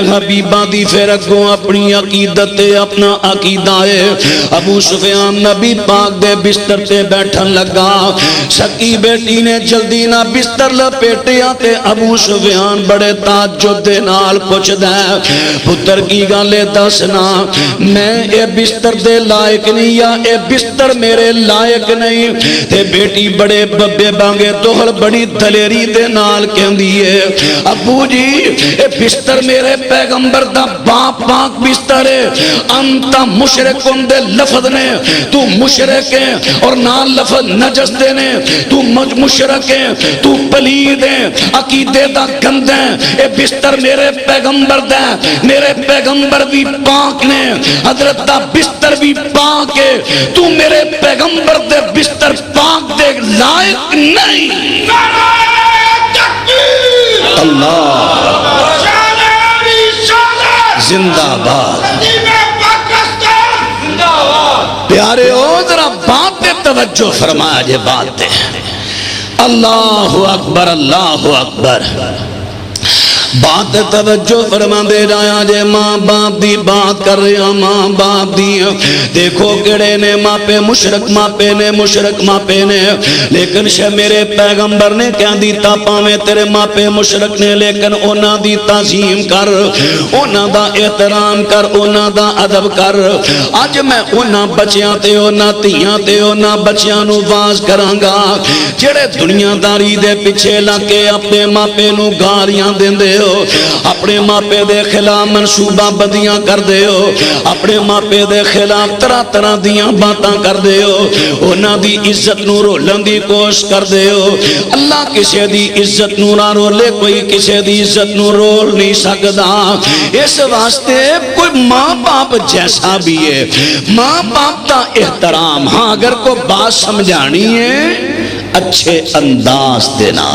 حبیبہ دی پھر اگوں اپنی عقیدت اپنا عقیدہ ہے ابو سفیان نبی پاک دے بستر تے بیٹھن لگا سکی بیٹی نے جلدی نہ بستر لپیٹیا تے ابو سفیان بڑے تعجب دے نال پوچھ دے پتر کی گالے دسنا میں اے بستر دے لائق نہیں یا اے بستر میرے لائق نہیں تے بیٹی بڑے ببے بانگے توہل بڑی دلیری دے نال کہندی ہے ابو جی اے بستر میرے پیغمبر دا باپ پاک بستر ہے انتا مشرکن دے لفظ نے تو مشرک ہے اور نال لفظ نجس دے نے تو مشرک ہے تو پلید ہے عقیدے دا گند ہے اے بستر میرے پیغمبر دا میرے پیغمبر بھی پاک نے حضرت دا بستر بھی پاک ہے تو میرے پیغمبر دے بستر پاک دے لائق نہیں اللہ زندہ باد پیارے ہو ذرا بات پہ توجہ فرمایا جے بات ہے اللہ اکبر اللہ اکبر بات توجہ فرما دے رہا جے ماں باپ دی بات کر رہا ماں باپ دی دیکھو کڑے نے ماپے مشرک ماپے نے مشرک ماپے نے لیکن شہ میرے پیغمبر نے کیا دیتا پاویں تیرے ماپے مشرک نے لیکن اونا دی تعظیم کر اونا دا احترام کر اونا دا ادب کر آج میں اونا بچیاں تے اونا تیاں تے اونا بچیاں نو واز کرانگا جڑے دنیا داری دے پچھے لکے اپنے ماپے نو گاریاں دیں دے ہو اپنے ماپے دے خلاف منصوبہ بندیاں کر دے ہو اپنے ماپے دے خلاف طرح طرح دیاں باتاں کر دے ہو اونا دی عزت نو رولن دی کوشش کر دے ہو اللہ کسے دی عزت نو نہ رولے کوئی کسے دی عزت نو رول نہیں سکدا اس واسطے کوئی ماں باپ جیسا بھی ہے ماں باپ کا احترام ہاں اگر کو بات سمجھانی ہے اچھے انداز دینا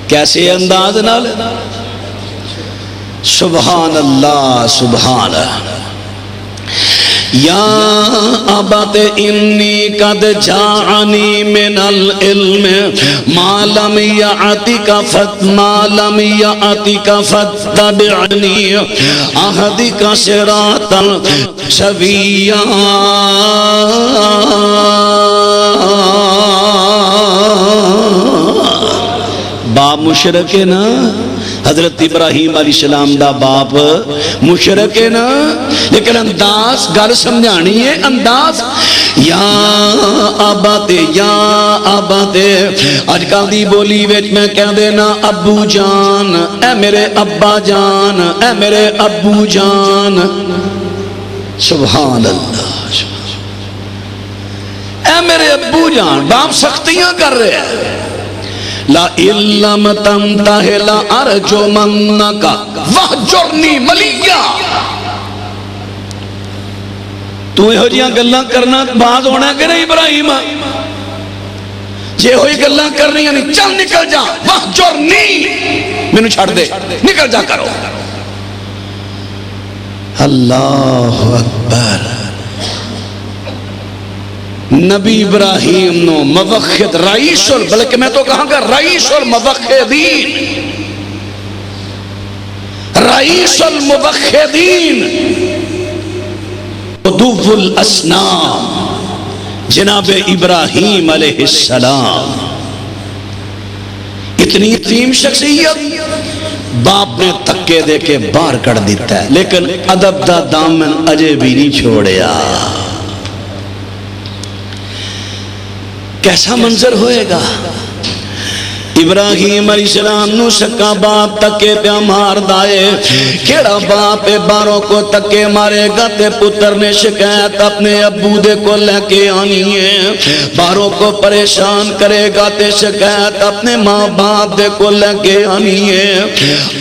کیسے انداز نال سبحان اللہ سبحان یا ابت انی قد جاءنی من العلم ما لم یعتک فاتبعنی اہدک صراطا سویا باپ مشرک ہے نا حضرت ابراہیم علیہ السلام دا باپ مشرک ہے نا لیکن انداز گل سمجھانی ہے انداز یا آباد آج کل دی بولی ویچ میں کہہ دینا ابو جان اے میرے ابا جان اے میرے ابو جان سبحان اللہ اے میرے ابو جان باپ سختیاں کر رہے ہیں لا علم تنتہ لا ارجو منکا وحجرنی ملیا تو یہ ہو جیاں گلہ کرنا باز ہونا کہ نہیں ابراہیم جے ہوئی گلہ کرنی یعنی چل نکل جا وحجرنی میں نے چھڑ دے نکل جا کرو اللہ اکبر نبی ابراہیم نو موخد رئیس بلکہ میں تو کہاں گا رئیس الموخدین رئیس الموخدین عدو الاسنام جناب ابراہیم علیہ السلام اتنی عظیم شخصیت باپ نے تکے دے کے باہر کر دیتا ہے لیکن ادب دا دامن اجے بھی نہیں چھوڑیا کیسا منظر ہوئے گا ابراہیم علیہ السلام نو سکا باپ تکے پہ مار دائے کیڑا باپ باروں کو تکے مارے گا تے پتر نے شکایت اپنے ابو دے کو لے کے آنی ہے باروں کو پریشان کرے گا تے شکایت اپنے ماں باپ دے کو لے کے آنی ہے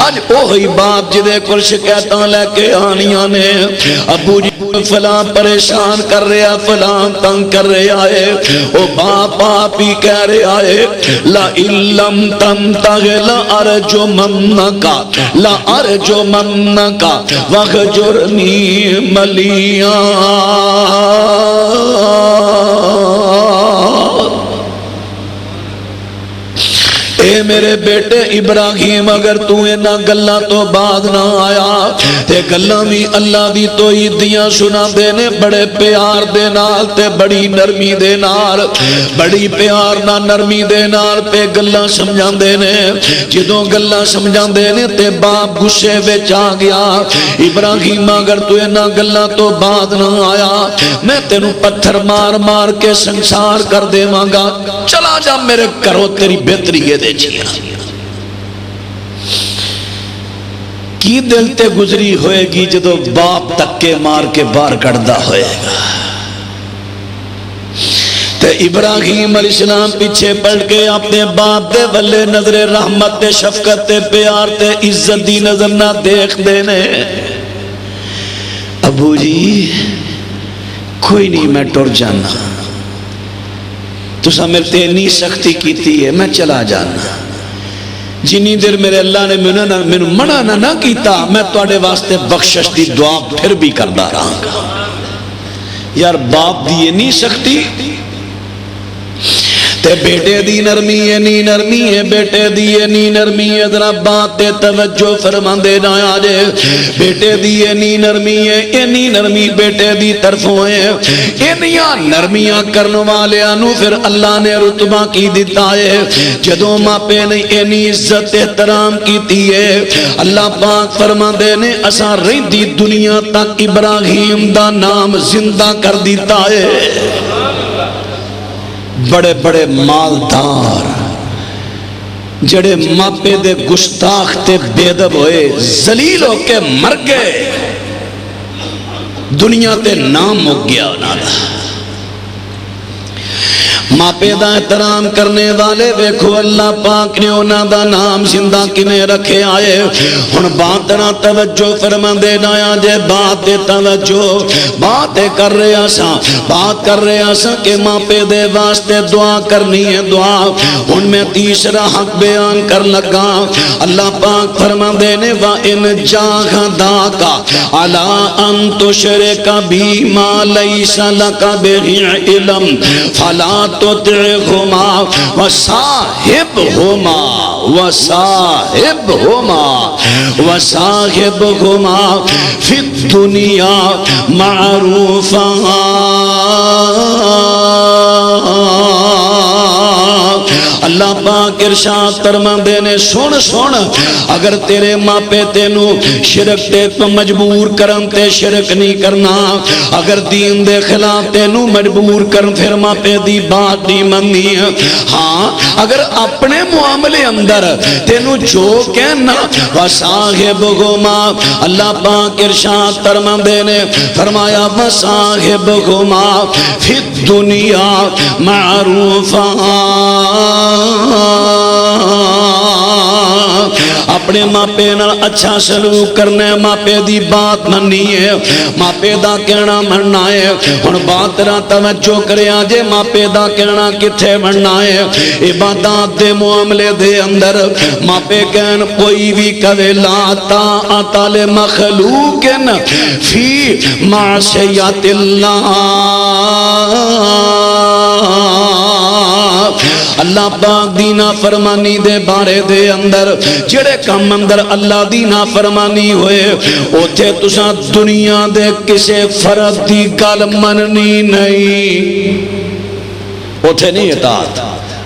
آج اوہی باپ جدے کو شکایتاں لے کے آنیاں نے ابو جی فلاں پریشان کر رہا فلاں تنگ کر رہا ہے او باپ آپ ہی کہہ رہا ہے لا لم تنتغ لا ارجو منکا لا ارجو منکا وحجرنی ملیا اے میرے بیٹے ابراہیم اگر تو اینا گلہ تو بعد نہ آیا تے گلہ بھی اللہ دی تو عیدیاں سنا دینے بڑے پیار دے نال تے بڑی نرمی دے نال بڑی پیار نہ نرمی دے نال پہ گلہ سمجھان دینے جدوں گلہ سمجھان دینے تے باپ گسے وچ آ گیا ابراہیم اگر تو اینا گلہ تو بعد نہ آیا میں تینوں پتھر مار مار کے سنسار کر دے مانگا چلا جا میرے کرو تیری بہتری ہے دے جیا کی دل تے گزری ہوئے گی جدو باپ تکے مار کے بار کردہ ہوئے گا تے ابراہیم علیہ السلام پیچھے پڑھ کے اپنے باپ دے ولے نظر رحمت تے شفقت تے پیار تے عزت دی نظر نہ دیکھ دینے ابو جی کوئی نہیں میں ٹر جانا تو سا میرے تے نہیں سختی کیتی ہے میں چلا جانا جنی دیر میرے اللہ نے میں منع نہ کیتا میں توڑے واسطے بخشش دی دعا پھر بھی کردہ رہا گا یار باپ دیئے نہیں سختی تے بیٹے دی نرمی ہے نی نرمی ہے بیٹے دی ہے نی نرمی ہے ذرا بات تے توجہ فرما دے نہ آجے بیٹے دی ہے نی نرمی ہے اینی نرمی بیٹے دی طرفوں ہے اینیاں نرمیاں کرن والیاں پھر اللہ نے رتبہ کی دیتا ہے جدوں ماپے نے اینی عزت احترام کیتی ہے اللہ پاک فرما دے نے اساں رہندی دنیا تک ابراہیم دا نام زندہ کر دیتا ہے بڑے بڑے مالدار جڑے ماپے دے گستاخ تے بے ادب ہوئے ذلیل ہو کے مر گئے دنیا تے نام ہو گیا انہاں دا ماپے دا احترام کرنے والے ویکھو اللہ پاک نے انہاں دا نام زندہ کنے رکھے آئے ہن بات نہ توجہ فرما دے نہ آجے بات دے توجہ بات کر رہے آساں کہ ماپے دے واسطے دعا کرنی ہے دعا ہن میں تیسرا حق بیان کر لگا اللہ پاک فرما دے نے وَإِنْ جَاهَدَاكَ عَلَىٰ أَن تُشْرِكَ بِي مَا لَيْسَ لَكَ بِهِ عِلْمٌ فَلَا تُطِعْهُمَا وَصَاحِبْهُمَا فِي الدُّنْيَا مَعْرُوفًا اللہ پاک ارشاد فرماندے نے سن اگر تیرے ماپے تینو شرک تے مجبور کرن تے شرک نہیں کرنا اگر دین دے خلاف تینو مجبور کرن پھر ماپے دی بات نہیں مننی ہاں اگر اپنے معاملے اندر تینو جو کہنا وصاحبہما اللہ پاک ارشاد فرماندے نے فرمایا وصاحبہما فی الدنیا معروفا اپنے ماپے نال اچھا سلوک کرنا ہے ماپے دی بات مننی ہے ماپے دا کہنا مننا ہے ہن بات را توجہ کرے آجے ماپے دا کہنا کتھے مننا ہے عبادات دے معاملے دے اندر ماپے کہن کوئی بھی کہے لا طاعت لمخلوق فی معصیت اللہ اللہ پاک دینا فرمانی دے بارے دے اندر جڑے کم اندر اللہ دینا فرمانی ہوئے اوتھے تساں دنیا دے کسے فرد دی گل مننی نہیں اوتھے نہیں اطاعت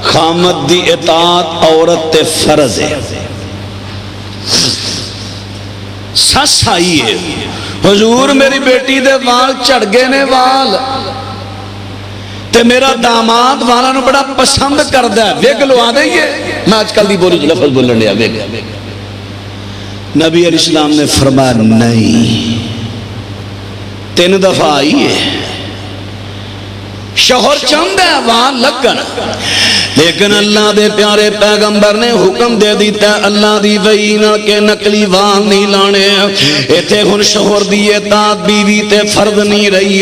خامد دی اطاعت عورت تے فرض ہے سس آئی ہے حضور میری بیٹی دے وال چڑھ گئے نے وال تے میرا داماد والا نو بڑا پسند کردہ ہے ویگ لوا دئیے میں آج کل دی بولی لفظ بولن لیا ویگ نبی علیہ السلام نے فرمایا نہیں 3 دفعہ آئی ہے شوہر چاہتا ہے وہاں لگن لیکن اللہ دے پیارے پیغمبر نے حکم دے دیتا ہے اللہ دی وحینا کے نقلی وان نہیں لانے ایتھے ہن شوہر دی اطاعت بیوی تے فرض نہیں رہی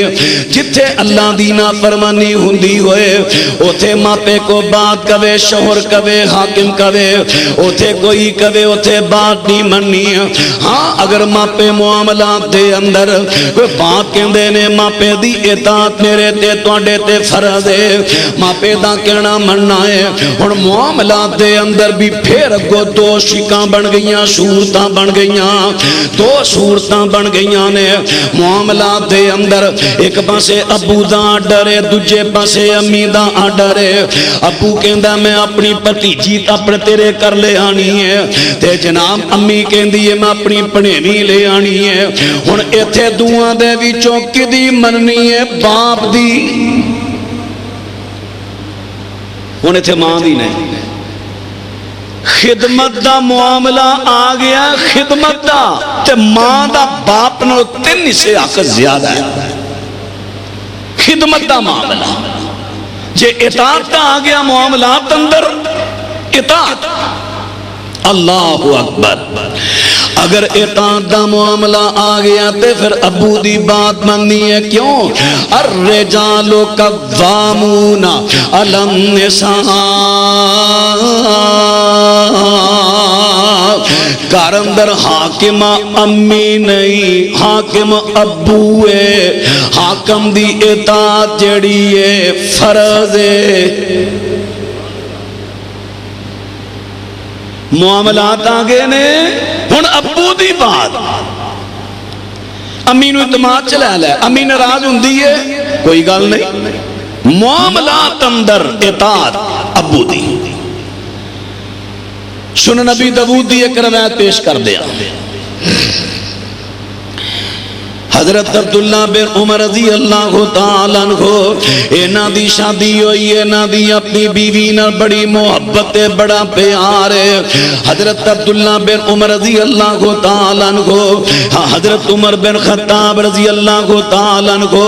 جتھے اللہ دی نافرمانی ہوندی ہوئے اوتھے ماپے کو بات کہے شوہر کہے حاکم کہے اوتھے کوئی کہے اوتھے بات نہیں مننی ہاں اگر ماپے معاملات دے اندر کوئی بات کہندے نے ماپے دی اطاعت میرے تے تواڈے تے فرض ہے ماپے دا کہنا مننا ہے اور معاملات دے اندر بھی پھر اگو 2 شکاں بن گئیاں صورتاں بن گئیاں 2 صورتاں بن گئیاں نے معاملات دے اندر ایک پاسے ابو دا ڈرے دوجے پاسے امی دا ڈرے ابو کہندا میں اپنی بھتیجی اپنے تیرے کر لے آنی ہے تے جناب امی کہندی ہے میں اپنی پنیوی لے آنی ہے ہن ایتھے دوواں دے وچوں کدی مننی ہے باپ دی ہونے تھے ماں دی نہیں خدمت دا معاملہ آ گیا خدمت دا تے ماں دا باپ نو 3 سے حق زیادہ ہے خدمت دا معاملہ جے اطاعت دا آ گیا معاملات اندر اطاعت اللہ اکبر اگر اطاعت دا معاملہ آ گیا تے پھر ابو دی بات مننی ہے کیوں الرجال قوامون علی النساء گھر اندر حاکم امی نہیں حاکم ابو ہے حاکم دی اطاعت جڑی ہے فرض ہے معاملات آ گئے نے ہن ابو دی بات امی نو اعتماد چ لے لے امی ناراض ہوندی ہے کوئی گل نہیں معاملات اندر اطاعت ابو دی سن نبی داؤد دی ایک روایت پیش کر دیا حضرت عبداللہ بن عمر رضی اللہ تعالیٰ عنہ اینا دی شادی ہوئی اینا دی اپنی بیوی نہ بڑی محبت بڑا پیار ہے حضرت عبداللہ بن عمر رضی اللہ تعالیٰ عنہ حضرت عمر بن خطاب رضی اللہ تعالیٰ عنہ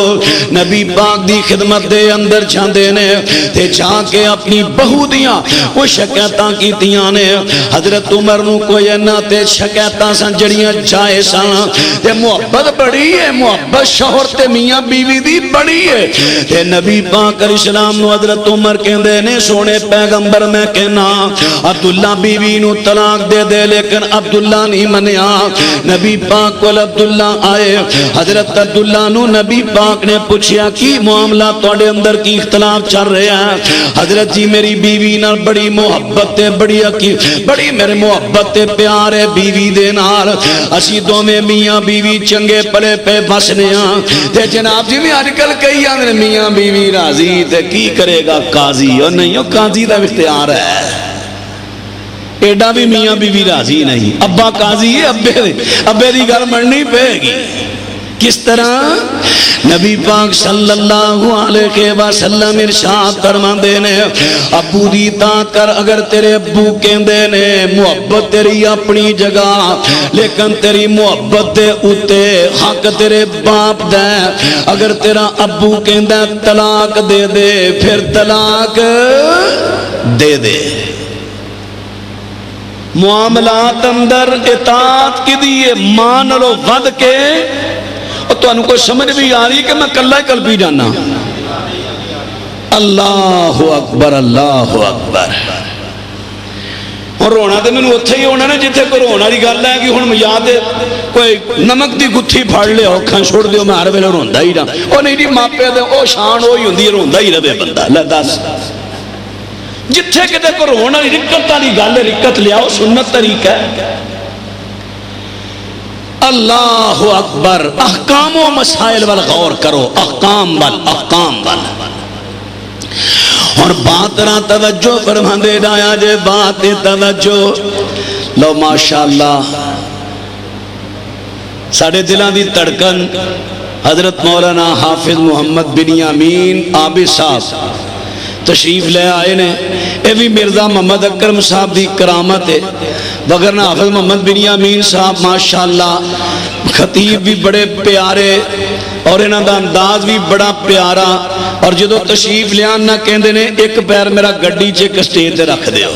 نبی پاک دی خدمت دے اندر چھاندے نے تے جا کے اپنی بہو دیاں وہ شکایتاں کیتیاں نے حضرت عمر نو کوئی اینا تے شکایتاں سن جڑیاں جائے سن تے محبت بڑی محبت شوہر تے میاں بیوی دی بڑی ہے تے نبی پاک علیہ السلام نو حضرت عمر کہندے نے سونے پیغمبر میں کہنا عبداللہ بیوی نو طلاق دے دے لیکن عبداللہ نہیں منیا نبی پاک کو عبداللہ آئے حضرت عبداللہ نو نبی پاک نے پوچھیا کی معاملہ توڑے اندر کی اختلاف چل رہے ہیں حضرت جی میری بیوی نال بڑی محبت ہے بڑی میرے محبت پیار ہے بیوی دے نال اسی دو میں میاں بیوی چنگے پلے پہ بسنے تے جناب جی میں آج کل کئی آنے میاں بیوی راضی تے کی کرے گا قاضی اور نہیں ہو قاضی دا اختیار ہے ایڈا بھی میاں بیوی راضی نہیں ابا قاضی ہے ابے دی گل مننی پے گی کس طرح نبی پاک صلی اللہ علیہ وسلم ارشاد فرماندے نے ابو دی اطاعت کر اگر تیرے ابو کہندے نے محبت تیری اپنی جگہ لیکن تیری محبت دے اوتے حق تیرے باپ دے اگر تیرا ابو کہندا طلاق دے دے پھر طلاق دے دے معاملات اندر اطاعت کی دیئے مان لو ود کے تو انہوں کو سمجھ بھی آ رہی کہ میں کلہ کلپی جانا اللہ اکبر اللہ اکبر اور رونا دے میں نے اتھے ہی ہونا نا جتھے کوئی رونا دی گل ہے کہ ہن یاد ہے کوئی نمک دی گتھی پھاڑ لے اوکھاں چھوڑ دیو میں ہر ویلے روندا ہی رہا او نہیں دی ماپے دے او شان ہوئی ہوندی ہے روندا ہی رہے بندہ لے دس جتھے کتے کو رونا دی رکت دی گل ہے رکت لے آؤ سنت طریقہ ہے اللہ اکبر احکام و مسائل وال غور کرو احکام وال اور بات رہا توجہ فرمان دے ڈایا جے بات توجہ لو ماشاءاللہ ساڑھے دلان دی تڑکن حضرت مولانا حافظ محمد بنیامین عابد صاحب تشریف لے آئے نے اے بھی مرزا محمد اکرم صاحب دی کرامت ہے وگرنہ حافظ محمد بنیامین صاحب ماشاءاللہ خطیب بھی بڑے پیارے اور انہاں دا انداز بھی بڑا پیارا اور جدو تشریف لے آنا کہندے نے ایک پیر میرا گڈی چے کسٹیج تے رکھ دیو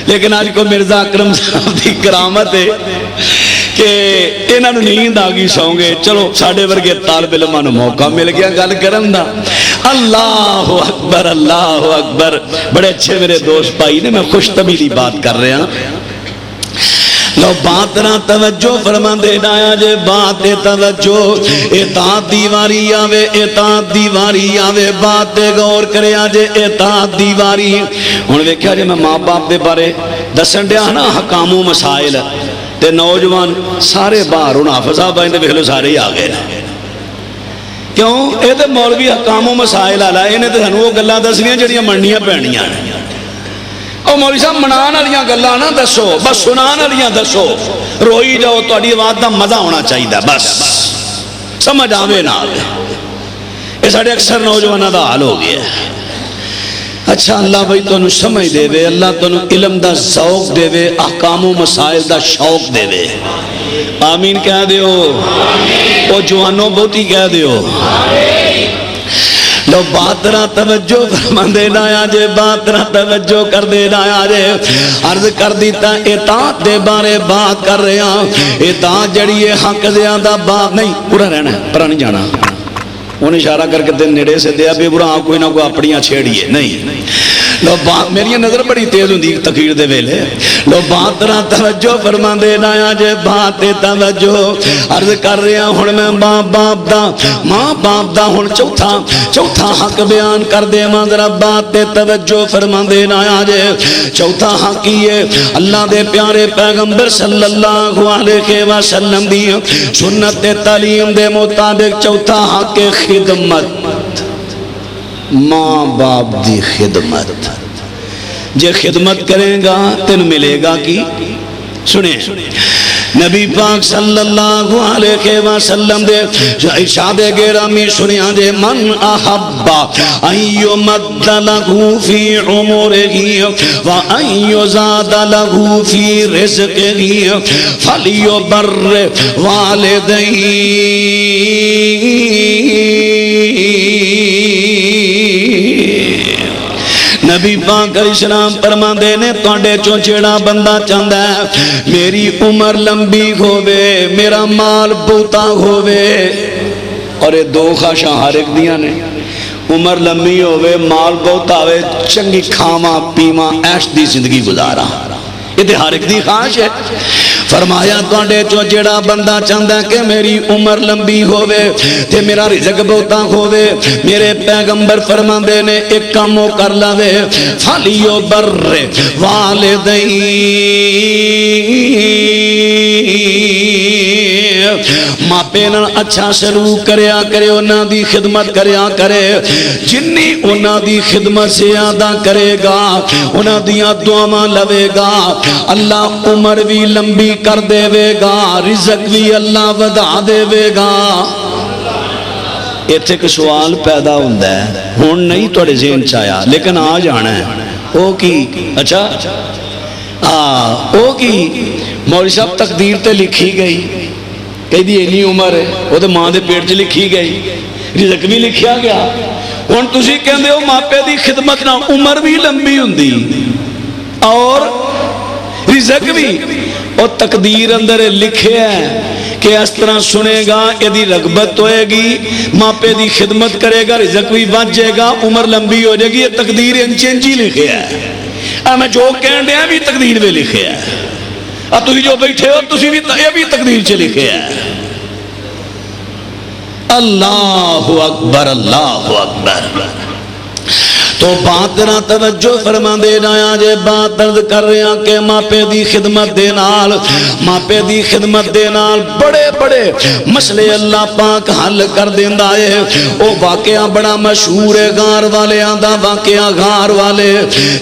لیکن آج کو مرزا اکرم صاحب دی کرامت ہے کہ انہاں نو نیند آگی سوں گے چلو ساڑھے ورگے طالب علماں نو موقع مل گیا گل کرن دا اللہ اکبر بڑے اچھے میرے دوست بھائی نے میں خوش طبیلی بات کر رہے ہیں لو بات نہ توجہ فرما دے ڈایا جے بات توجہ اطاعت دیواری آوے اطاعت دیواری آوے بات غور کرے آجے اطاعت دیواری انہوں نے کہا جے میں ماں باپ دے بارے دسن دیا نا حکام و مسائل تے نوجوان سارے باہر انہوں حافظہ بھائی نے بہلو سارے ہی آگئے کیوں اے تے مولوی حکام و مسائل آلہ انہیں تے ہنو وہ گلہ دسنیاں جڑیاں منڈیاں پہنیاں او مولوی صاحب منان علیاں گلہ نہ دسو بس سنان علیاں دسو روئی جاؤ تو اڈی واد دا مزہ ہونا چاہیے دا بس سمجھ آوے نہ آوے اس اڈے اکثر نوجوانہ دا حال ہو گیا اچھا اللہ بھائی تو انہوں سمجھ دے وے اللہ تو انہوں علم دا ذوق دے وے احکام و مسائل دا شوق دے وے آمین کہہ دیو او جوانوں بہتی کہہ دیو لو بات رہا توجہ فرمان دے ڈایا جے بات رہا توجہ کر دے ڈایا جے عرض کر دیتا اطاعت دے بارے بات کر رہے ہیں اطاعت جڑی ہے حق زیادہ بات نہیں پورا رہنا ہے پرا نہیں جانا انہیں اشارہ کر کے دن نیڑے سے دیا بے برا کوئی نہ کوئی اپنیاں چھیڑیے نہیں لو بات میری نظر بڑی تیز ہوندی تقریر دے ویلے لو بات طرح توجہ فرما دے نایا جے بات توجہ عرض کر رہا ہن میں باپ دا ماں باپ دا ہن چوتھا حق بیان کر دے ماں ذرا بات توجہ فرما دے نایا جے چوتھا حق یہ اللہ دے پیارے پیغمبر صلی اللہ علیہ وسلم دی سنت تعلیم دے مطابق چوتھا حق خدمت ماں باپ دی خدمت جے خدمت کریں گا تن ملے گا کی سنیں نبی پاک صلی اللہ علیہ وسلم دے ارشاد گرامی سنیا دے من احبا ان یمد لہو فی عمرہ و ان یزاد لہو فی رزقہ فلیبر والدین نبی پاک علیہ السلام فرماندے نے تواڈے چوں جیڑا بندہ چاہندا ہے میری عمر لمبی ہووے میرا مال بہتا ہووے اور یہ دو خواہشاں ہر ایک دیاں نے عمر لمبی ہووے مال بہتا ہووے چنگی کھاواں پیواں عیش دی زندگی گزارا یہ تے ہر ایک دی خواہش ہے فرمایا تواڈے چوں جیڑا بندہ چاہندا ہے کہ میری عمر لمبی ہووے تے میرا رزق بہتا ہووے میرے پیغمبر فرماندے نے ایک کام او کر لاوے فلیو بر والدین ماں پے نال اچھا سلوک کریا کرے انہاں دی خدمت کریا کرے جنی انہاں دی خدمت زیادہ کرے گا انہاں دیاں دعاواں لوے گا اللہ عمر بھی لمبی کر دے وے گا رزق بھی اللہ ودا دے وے گا ایتھے ایک سوال پیدا ہوندہ ہے ہون نہیں توڑے ذہن چاہیا لیکن آ جانا ہے او کی اچھا او کی مولوی صاحب تقدیر تے لکھی گئی کہی دی اینی عمر ہے وہ تو ماں دے پیٹ چ لکھی گئی رزق بھی لکھیا گیا ہن تسی کہندے ہو ماپے دی خدمت نہ عمر بھی لمبی ہوندی اور رزق بھی اور تقدیر اندر لکھے ہے کہ اس طرح سنے گا یہ رغبت ہوئے گی ماپے دی خدمت کرے گا رزق بھی بچ جائے گا عمر لمبی ہو جائے گی یہ تقدیر انچی لکھے ہے میں جو کہن دیا بھی تقدیر میں لکھے ہے تسی جو بیٹھے ہو تسی بھی یہ بھی تقدیر چ لکھے ہے اللہ اکبر اللہ اکبر تو بات نہ توجہ فرما دے نایا جے بات درد کر رہے ہیں کہ ماپے دی خدمت دے نال ماپے دی خدمت دے نال بڑے بڑے مسئلے اللہ پاک حل کر دیندا ہے او واقعہ بڑا مشہور ہے غار والے آندا واقعہ غار والے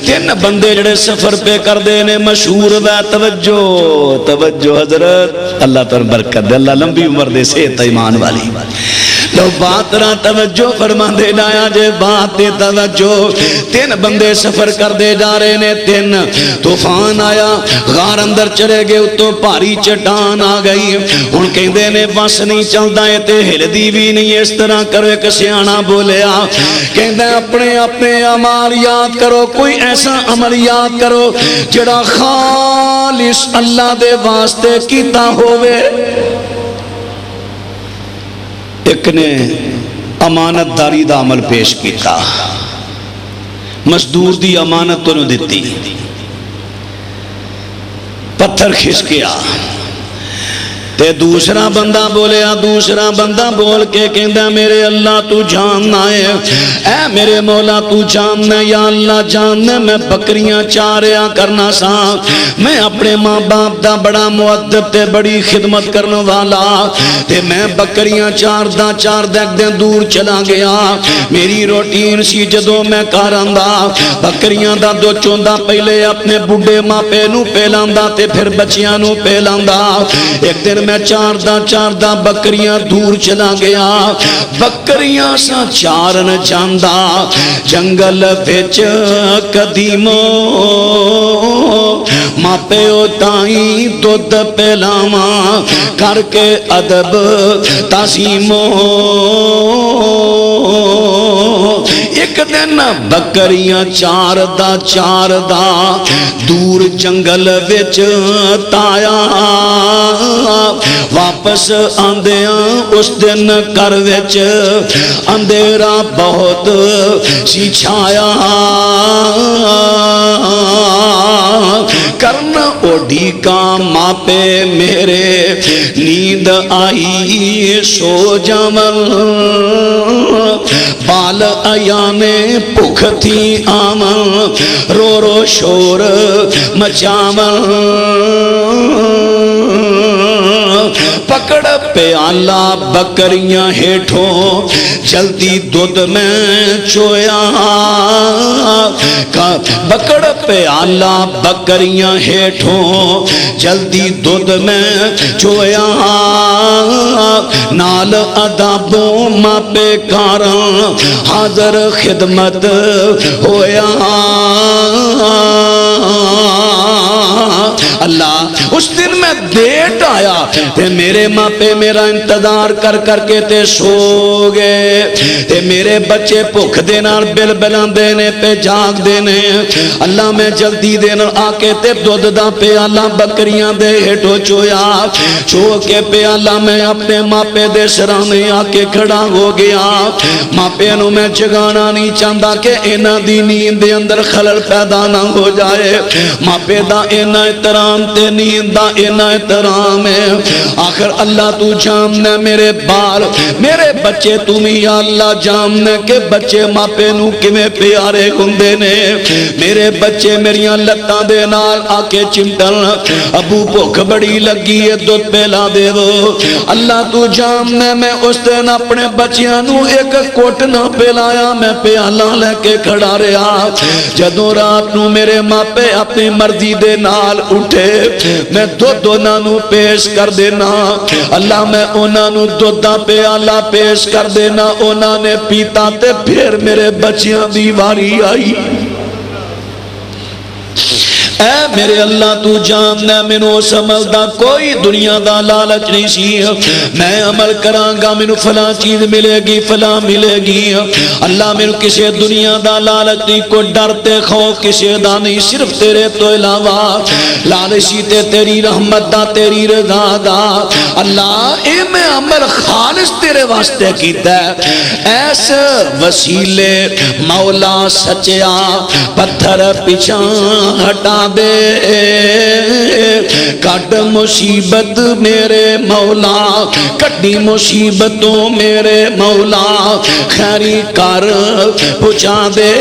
تین بندے جڑے سفر پہ کر دے نے مشہور ہے توجہ حضرت اللہ تعالی برکت دے اللہ لمبی عمر دے صحت ایمان والی لو بات نہ توجہ فرما دے نایا جے بات دے توجہ تین بندے سفر کر دے جا رہے نے تین طوفان آیا غار اندر چلے گئے تو بھاری چٹان آ گئی ہن کہندے نے بس نہیں چلدا اے تے ہلدی بھی نہیں اس طرح کرو ایک سیاںا بولیا کہندا اپنے اعمال یاد کرو کوئی ایسا عمل یاد کرو جڑا خالص اللہ دے واسطے کیتا ہووے ایک نے امانت داری دا عمل پیش کیتا مزدور دی امانت تو نو دیتی پتھر کھس گیا تے دوسرا بندہ بولیا دوسرا بندہ بول کے کہندا میرے اللہ تو جاننا ہے اے میرے مولا تو جاننا یا اللہ جاننا میں بکریاں چاریا کرنا سا میں اپنے ماں باپ دا بڑا مؤدب تے بڑی خدمت کرنے والا تے میں بکریاں چار دن دور چلا گیا میری روٹین سی جدوں میں گھر آندا بکریاں دا دو چوندا پہلے اپنے بڈھے ماں پے نو پہلاندا تے پھر بچیاں نو پہلاندا ایک دن میں چار دا بکریاں دور چلا گیا بکریاں سا چارن جاندا جنگل وچ قدیمو ماں پیو تائیں دودھ پلاواں کر کے ادب تعظیمو ایک دن بکریاں چار دا دور جنگل وچ تایا واپس آندیاں اس دن گھر وچ اندھیرا بہت سی چھایا کرنا اوڈی کا ماپے میرے نیند آئی سو جمل بال ایانے بھوک تھی آمن رو رو شور مچامن پکڑ پیالہ بکریاں ہیٹھوں جلدی دودھ میں چویا پکڑ پیالہ بکریاں ہیٹھوں جلدی دودھ میں چویا نال ادابوں ماپے کاراں حاضر خدمت ہویا اللہ اس دن میں دیٹ آیا تے میرے ماں پہ میرا انتظار کر کر کے تے سو گئے تے میرے بچے بھوک دینا بل بلان دینے پہ جاگ دینے اللہ میں جلدی دینا آکے تے دودھ دا پیالہ بکریاں دے ہٹو چویا چو کے پیالہ میں اپنے ماں پہ دے سرانے آکے کھڑا ہو گیا ماں پہ انہوں میں جگانا نہیں چاہتا کہ اینا دی نیند دے اندر خلل پیدا نہ ہو جائے ماں پہ دا اینا احترام تے نیند دا اینا احترام ہے آخر اللہ تو جامنے میرے بال میرے بچے تمہیں یا اللہ جامنے کہ بچے ماں پہ نو کمیں پیارے گندے نے میرے بچے میریاں لتاں دے نال آکے چمٹن ابو بھوک بڑی لگی ہے دودھ پیلا دے دو اللہ تو جامنے میں اس دن اپنے بچیاں نو ایک کوٹ نہ پیلایا میں پیالہ لے کے کھڑا رہا جدوں رات نو میرے ماں پہ اپنی مرضی دے نال اٹھے میں دودھ نو پیش کر دینا اللہ میں انہاں نو دودھا پیالہ پیش کر دینا انہاں نے پیتا تے پھر میرے بچیاں دی واری آئی اے میرے اللہ تو جاننا مینو اس عمل دا کوئی دنیا دا لالچ نہیں سی میں عمل کرانگا مینو فلاں چیز ملے گی فلاں ملے گی اللہ مینو کسی دنیا دا لالچ نہیں کوئی ڈرتے خوف کسی دا نہیں صرف تیرے تو علاوہ لالچی تے تیری رحمت دا تیری رضا دا اللہ اے میں عمل خالص تیرے واسطے کیتا ہے ایس وسیلے مولا سچیا پتھر پیچھان ہٹا دے کٹ مصیبت میرے مولا کٹی مصیبتوں میرے مولا خیری کر پہنچا دے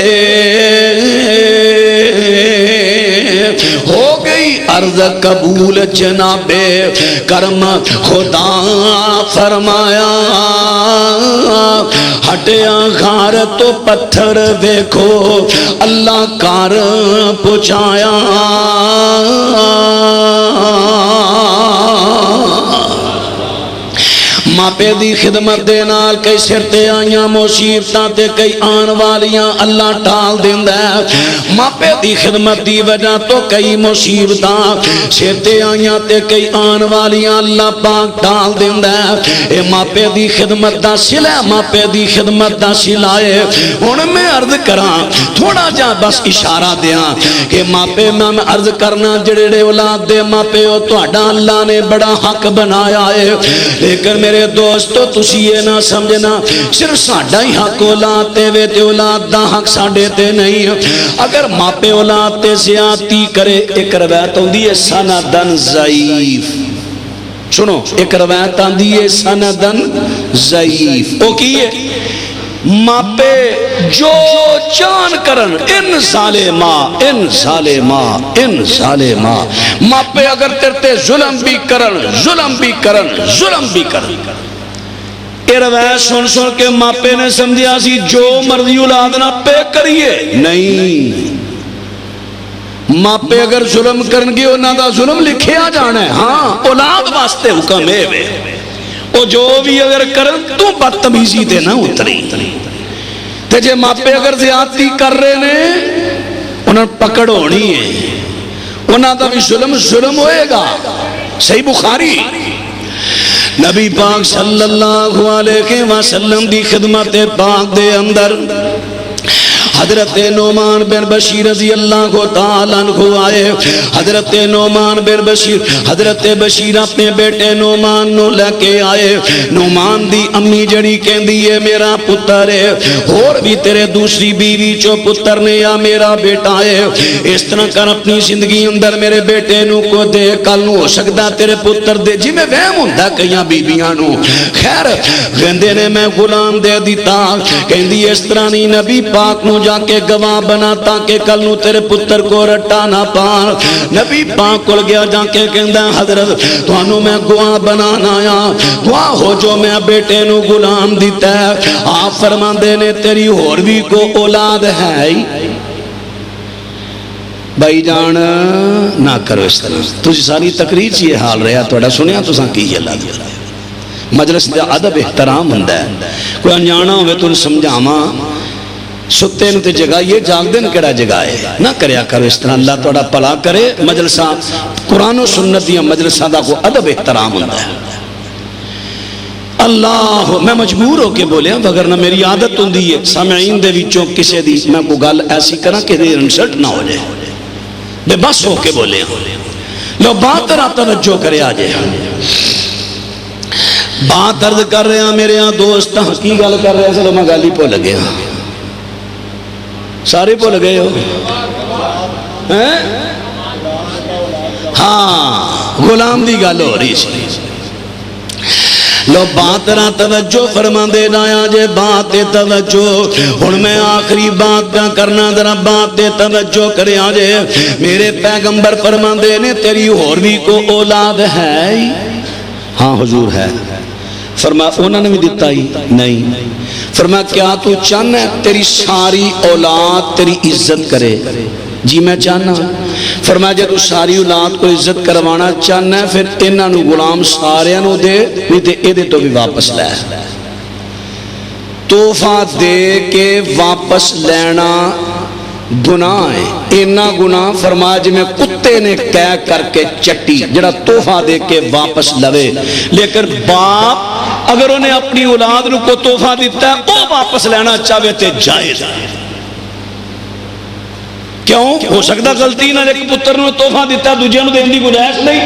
ہو گئی عرض قبول جناب کرم خدا فرمایا ہٹیا غار تو پتھر دیکھو اللہ کار پہنچایا ماں پہ دی خدمت دے نال کئی سرتے آئیاں مصیبتاں تے کئی آن والیاں اللہ ٹال دیندہ ہے ماں پہ دی خدمت دی وجہ تو کئی مصیبتاں سرتے آئیاں تے کئی آن والیاں اللہ پاک ٹال دیندہ ہے اے ماں پہ دی خدمت دا سلے ماں پہ دی خدمت دا سلائے ان میں عرض کران تھوڑا جا بس اشارہ دیاں کہ ماں پہ میں عرض کرنا جڑے اولاد دے ماں پہ ہو تو اللہ نے بڑا حق بنایا ہے لیکن میرے دوستو تسی یہ نہ سمجھنا صرف ساڑھا ہی حق اولاد تے وے تے اولاد دا حق ساڑھے تے نہیں اگر ماں پہ اولاد تے زیادتی کرے ایک روایت ہوندی ہے سندن ضعیف سنو ایک روایت ہوندی ہے سندن ضعیف او کی ہے ماں پہ جو جان کرن ان ظالمہ ان ظالمہ ان ظالمہ ماں پہ اگر ترتے ظلم بھی کرن ظلم بھی کرن ظلم بھی کرن یہ روایت سن سن کے ماں پہ نے سمجھیا سی جو مرضی اولاد نہ پہ کریے نہیں ماں پہ اگر ظلم کرن گی انہاں دا ظلم لکھیا جانا ہے ہاں اولاد واسطے حکم ہے وہ جو بھی اگر کرن تو بدتمیزی دے نہ اتری تے جے ماں پہ اگر زیادتی کر رہے نے انہاں پکڑ ہونی ہے انہاں دا بھی ظلم ہوئے گا صحیح بخاری نبی پاک صلی اللہ علیہ وسلم دی خدمت پاک دے اندر حضرت نعمان بن بشیر رضی اللہ تعالیٰ عنہ آئے. حضرت نعمان بن بشیر, حضرت بشیر اپنے بیٹے نعمان نو لے کے آئے. نعمان دی امی جڑی کہندی ہے میرا پتر ہے, اور بھی تیرے دوسری بیوی چو پتر نے یا میرا بیٹا ہے, اس طرح کر اپنی زندگی اندر میرے بیٹے نو کو دے, کل نو ہو سکتا تیرے پتر دے. جی میں وہم ہوندا کئیاں بیبیاں نو. خیر کہندے نے میں غلام دے دیتا, کہندی اس طرح نہیں نبی پاک نو جا کے گواہ بنا تاکہ کل نو تیرے پتر کو رٹا نہ پان. نبی پاک کول گیا جا کے کہندا حضرت تانوں میں گواہ بنانا آیا, گواہ ہو جو میں بیٹے نو غلام دیتا ہے. آپ فرماندے نے تیری اور بھی کو اولاد ہے. بھائی جان نہ کرو اس طرح, تجھ ساری تقریر چ یہ حال رہا تھوڑا سنیا تساں کی اللہ تعالی مجلس دا ادب احترام ہوندا ہے. کوئی انجانا ہوے تو سمجھاواں, ستے نو تے جگائیے, جاگ دن کیڑا جگائے, نہ کریا کرو اس طرح. اللہ تہاڈا بھلا کرے. مجلساں قرآن و سنت دیاں مجلساں دا کوئی ادب احترام ہوندا ہے. اللہ میں مجبور ہو کے بولیا, وگرنہ میری عادت ہوندی ہے سامعین دے وچوں کسے دی میں کوئی گل ایسی کراں کہ انسلٹ نہ ہو جائے, بے بس ہو کے بولے. لو بات را توجہ کرے آجے. بات عرض کر رہے ہیں میرے ہاں دوست, کی گل کر رہے ہیں چلو میں گل ہی بھول گیا. سارے بھول گئے ہو؟ ہاں غلام دی گل ہو رہی سی. لو بات را توجہ فرما دے نایا جے, بات توجہ. ہن میں آخری بات پہ کرنا, ذرا بات توجہ کرے آجے. میرے پیغمبر فرما دے نے تیری اور بھی کو اولاد ہے؟ ہاں حضور ہے. فرما انہوں نے بھی دیتا ہی نہیں. فرما کیا تو چاہنا ہے تیری ساری اولاد تیری عزت کرے؟ جی میں چاہنا. فرمایا جے تو ساری اولاد کو عزت کروانا چاہنا ہے پھر انہاں نو غلام ساریاں نو دے, نہیں تے اے دے تو بھی واپس لے. تحفہ دے کے واپس لینا گناہ ہے. اینا گناہ فرمایا جی میں کتے نے کہہ کر کے چٹی جڑا تحفہ دے کے واپس لوے. لیکن باپ اگر انہیں اپنی اولاد نو کو تحفہ دیتا ہے وہ واپس لینا چاہے تے جائز ہے. کیوں ہو سکتا غلطی نہ, لیکن پتر نے تحفہ دیتا دوجے نو دین دی گنجائش نہیں,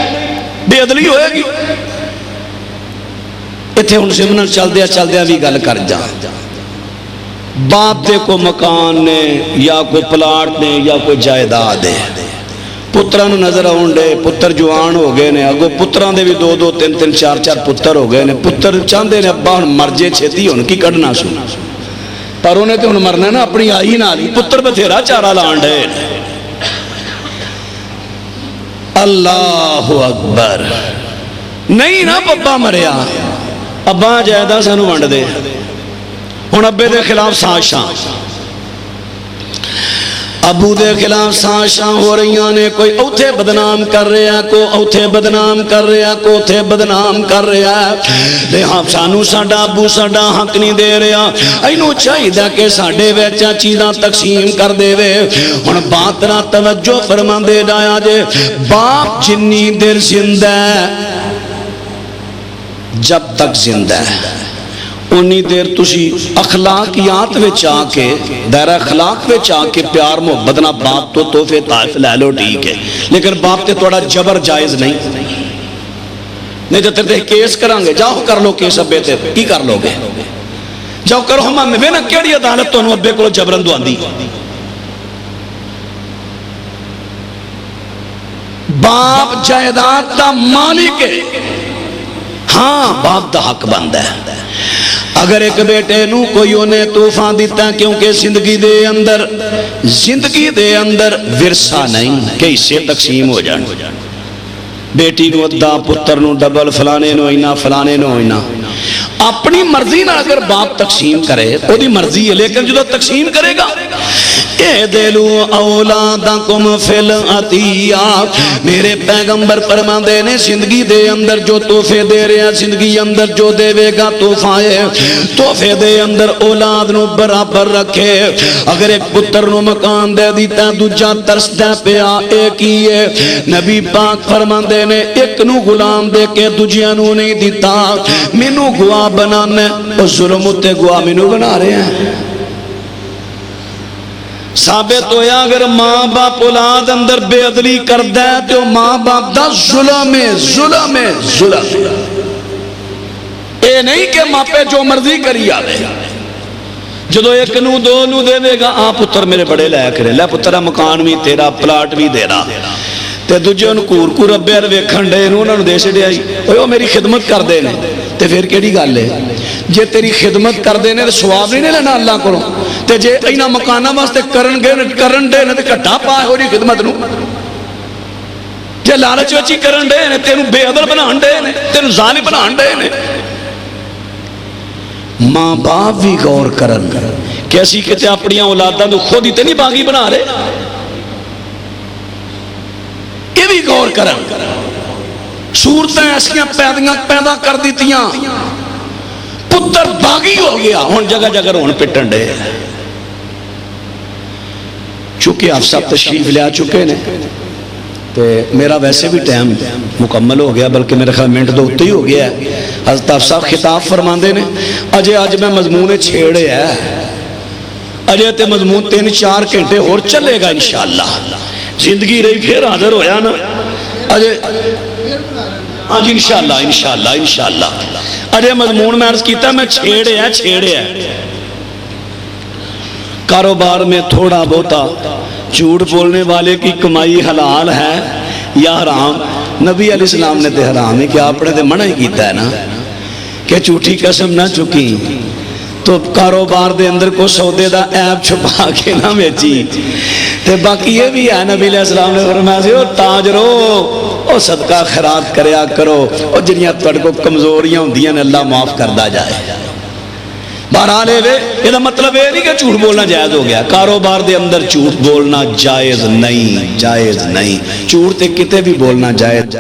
بے عدلی ہوئے گی. ایتھے ہن سمجھن چلدیا بھی گل کر جا. باپ دے کو مکان نے یا کوئی پلاٹ نے یا کوئی جائیداد ہے, پتراں نو نظر آن دے, پتر جوان ہو گئے نے, اگو پتراں دے بھی 2 3 4 پتر ہو گئے نے. پتر چاہندے نے ابا ہن مر جے چھتی ہن کی کڈنا سو, پر انہیں تو ہن مرنا نا اپنی آئی نہ لی. پتر بتھیرا چارہ لان ڈے. اللہ اکبر. نہیں نا پپا مریا, ابا جائیداد سانو ونڈ دے. ہن ابے دے خلاف سازشاں, ابو دے خلاف سازشاں ہو رہی نے. کوئی اوتھے بدنام کر رہا ہے, کوئی اوتھے بدنام کر رہا ہے, کوئی اوتھے بدنام کر رہا ہے. لہٰذا سانو ساڈا ابو ساڈا حق نہیں دے رہا. اینو چاہیے کہ ساڈے وچ چیزاں تقسیم کر دے. ہن بات را توجہ فرما دے جایا جے. باپ جنی دیر زندہ ہے, جب تک زندہ ہے انی دیر تسی اخلاقیات وچ آ کے دائرہ اخلاق وچ آ کے پیار محبت نہ باپ تو تحفے طائف لے لو ٹھیک ہے, لیکن باپ تے تھوڑا جبر جائز نہیں. نہیں تو تیرے کیس کران گے, جاؤ کر لو کیس ابے تے, کی کر لو گے؟ جاؤ کرو. ہم میں نا کیڑی عدالت تانوں ابے کولوں جبرن دواندی؟ باپ جائیداد دا مالک ہے, ہاں باپ دا حق بندا ہے. اگر ایک بیٹے نو کوئی انہیں تحفہ دیتا کیونکہ زندگی دے اندر ورثہ نہیں کہ اسے تقسیم ہو جان, بیٹی نو ادا, پتر نو ڈبل, فلانے نو اینا, فلانے نو اینا. اپنی مرضی نہ اگر باپ تقسیم کرے وہ دی مرضی ہے, لیکن جو تقسیم کرے گا اعدلوا اولادکم فی العطیہ. میرے پیغمبر فرماندے نے زندگی دے اندر جو تحفے دے رہے ہیں, زندگی اندر جو دے گا تحفہ ہے, تحفے دے اندر اولاد نو برابر رکھے. اگر ایک پتر نو مکان دے دیتا دوجا ترس دے پیا, ایک ہی ہے. نبی پاک فرماندے نے ایک نو غلام دے کے دوجیاں نو نہیں دیتا. مینوں گواہ بنانا, اور ظلم تے گواہ مینوں بنا رہے ہیں. ثابت ہویا اگر ماں باپ اولاد اندر بے عدلی کردا ہے تو ماں باپ دا ظلم ہے، ظلم ہے، ظلم ہے۔ اے نہیں کہ ماں پہ جو مرضی کری آوے، جدو ایک نو دو نو دے دے گا آ پتر میرے بڑے لے کرے لے پترہ مکان بھی تیرا پلاٹ بھی دے رہا تے دوجے ان کور کو ربے اور ویکھن دے انہوں نے دے چھڑے آئی اوہ میری خدمت کر دے نے تے پھر کیڑی گل ہے جے تیری خدمت کر دے نے تے ثواب نہیں لینا اللہ کو تے جے اینا مکانہ واسطے کرن دے نے تے کٹا پائے ہو جی خدمت نو جے لالچ وچی کرن دے نے تینوں بے عدل بنان دے نے تینوں ظالم بنان دے نے۔ ماں باپ بھی غور کرن کہ اسی کہتے اپنی اولاداں تو خود ہی تے نہیں باغی بنا رہے، یہ بھی غور کرن۔ صورتیں ایسیاں پیدا کر دیتیاں پتر باغی ہو گیا ہون جگہ جگہ ہون پٹن دے، چونکہ آپ سب تشریف لے آ چکے نے تے میرا ویسے بھی ٹائم مکمل ہو گیا بلکہ میرے خیال منٹ دو اتے ہی ہو گیا ہے۔ حضرت آپ صاحب خطاب فرماندے نے اجے آج میں مضمون چھیڑے ہے اجے تے مضمون 3-4 گھنٹے اور چلے گا انشاءاللہ، زندگی رہی پھر حاضر ہویا نا اجے ہاں جی انشاءاللہ انشاءاللہ انشاءاللہ اجے مضمون میں عرض کیتا میں چھیڑے ہے۔ کاروبار میں تھوڑا بہتا جھوٹ بولنے والے کی کمائی حلال ہے یا حرام؟ نبی علیہ السلام نے تے حرام ہے کہ آپ نے تے منع ہی کیتا ہے نا کہ جھوٹی قسم نہ چکی تو کاروبار دے اندر کو سودے دا عیب چھپا کے نہ بیچی تے باقی یہ بھی ہے نبی علیہ السلام نے فرمایا او تاجرو او صدقہ خیرات کریا کرو او جنیاں تڑ کو کمزوریاں ہوندیاں نے اللہ معاف کردہ جائے۔ بہرحال یہ مطلب ہے نہیں کہ جھوٹ بولنا جائز ہو گیا، کاروبار دے اندر جھوٹ بولنا جائز نہیں، جائز نہیں، جھوٹ تے کتے بھی بولنا جائز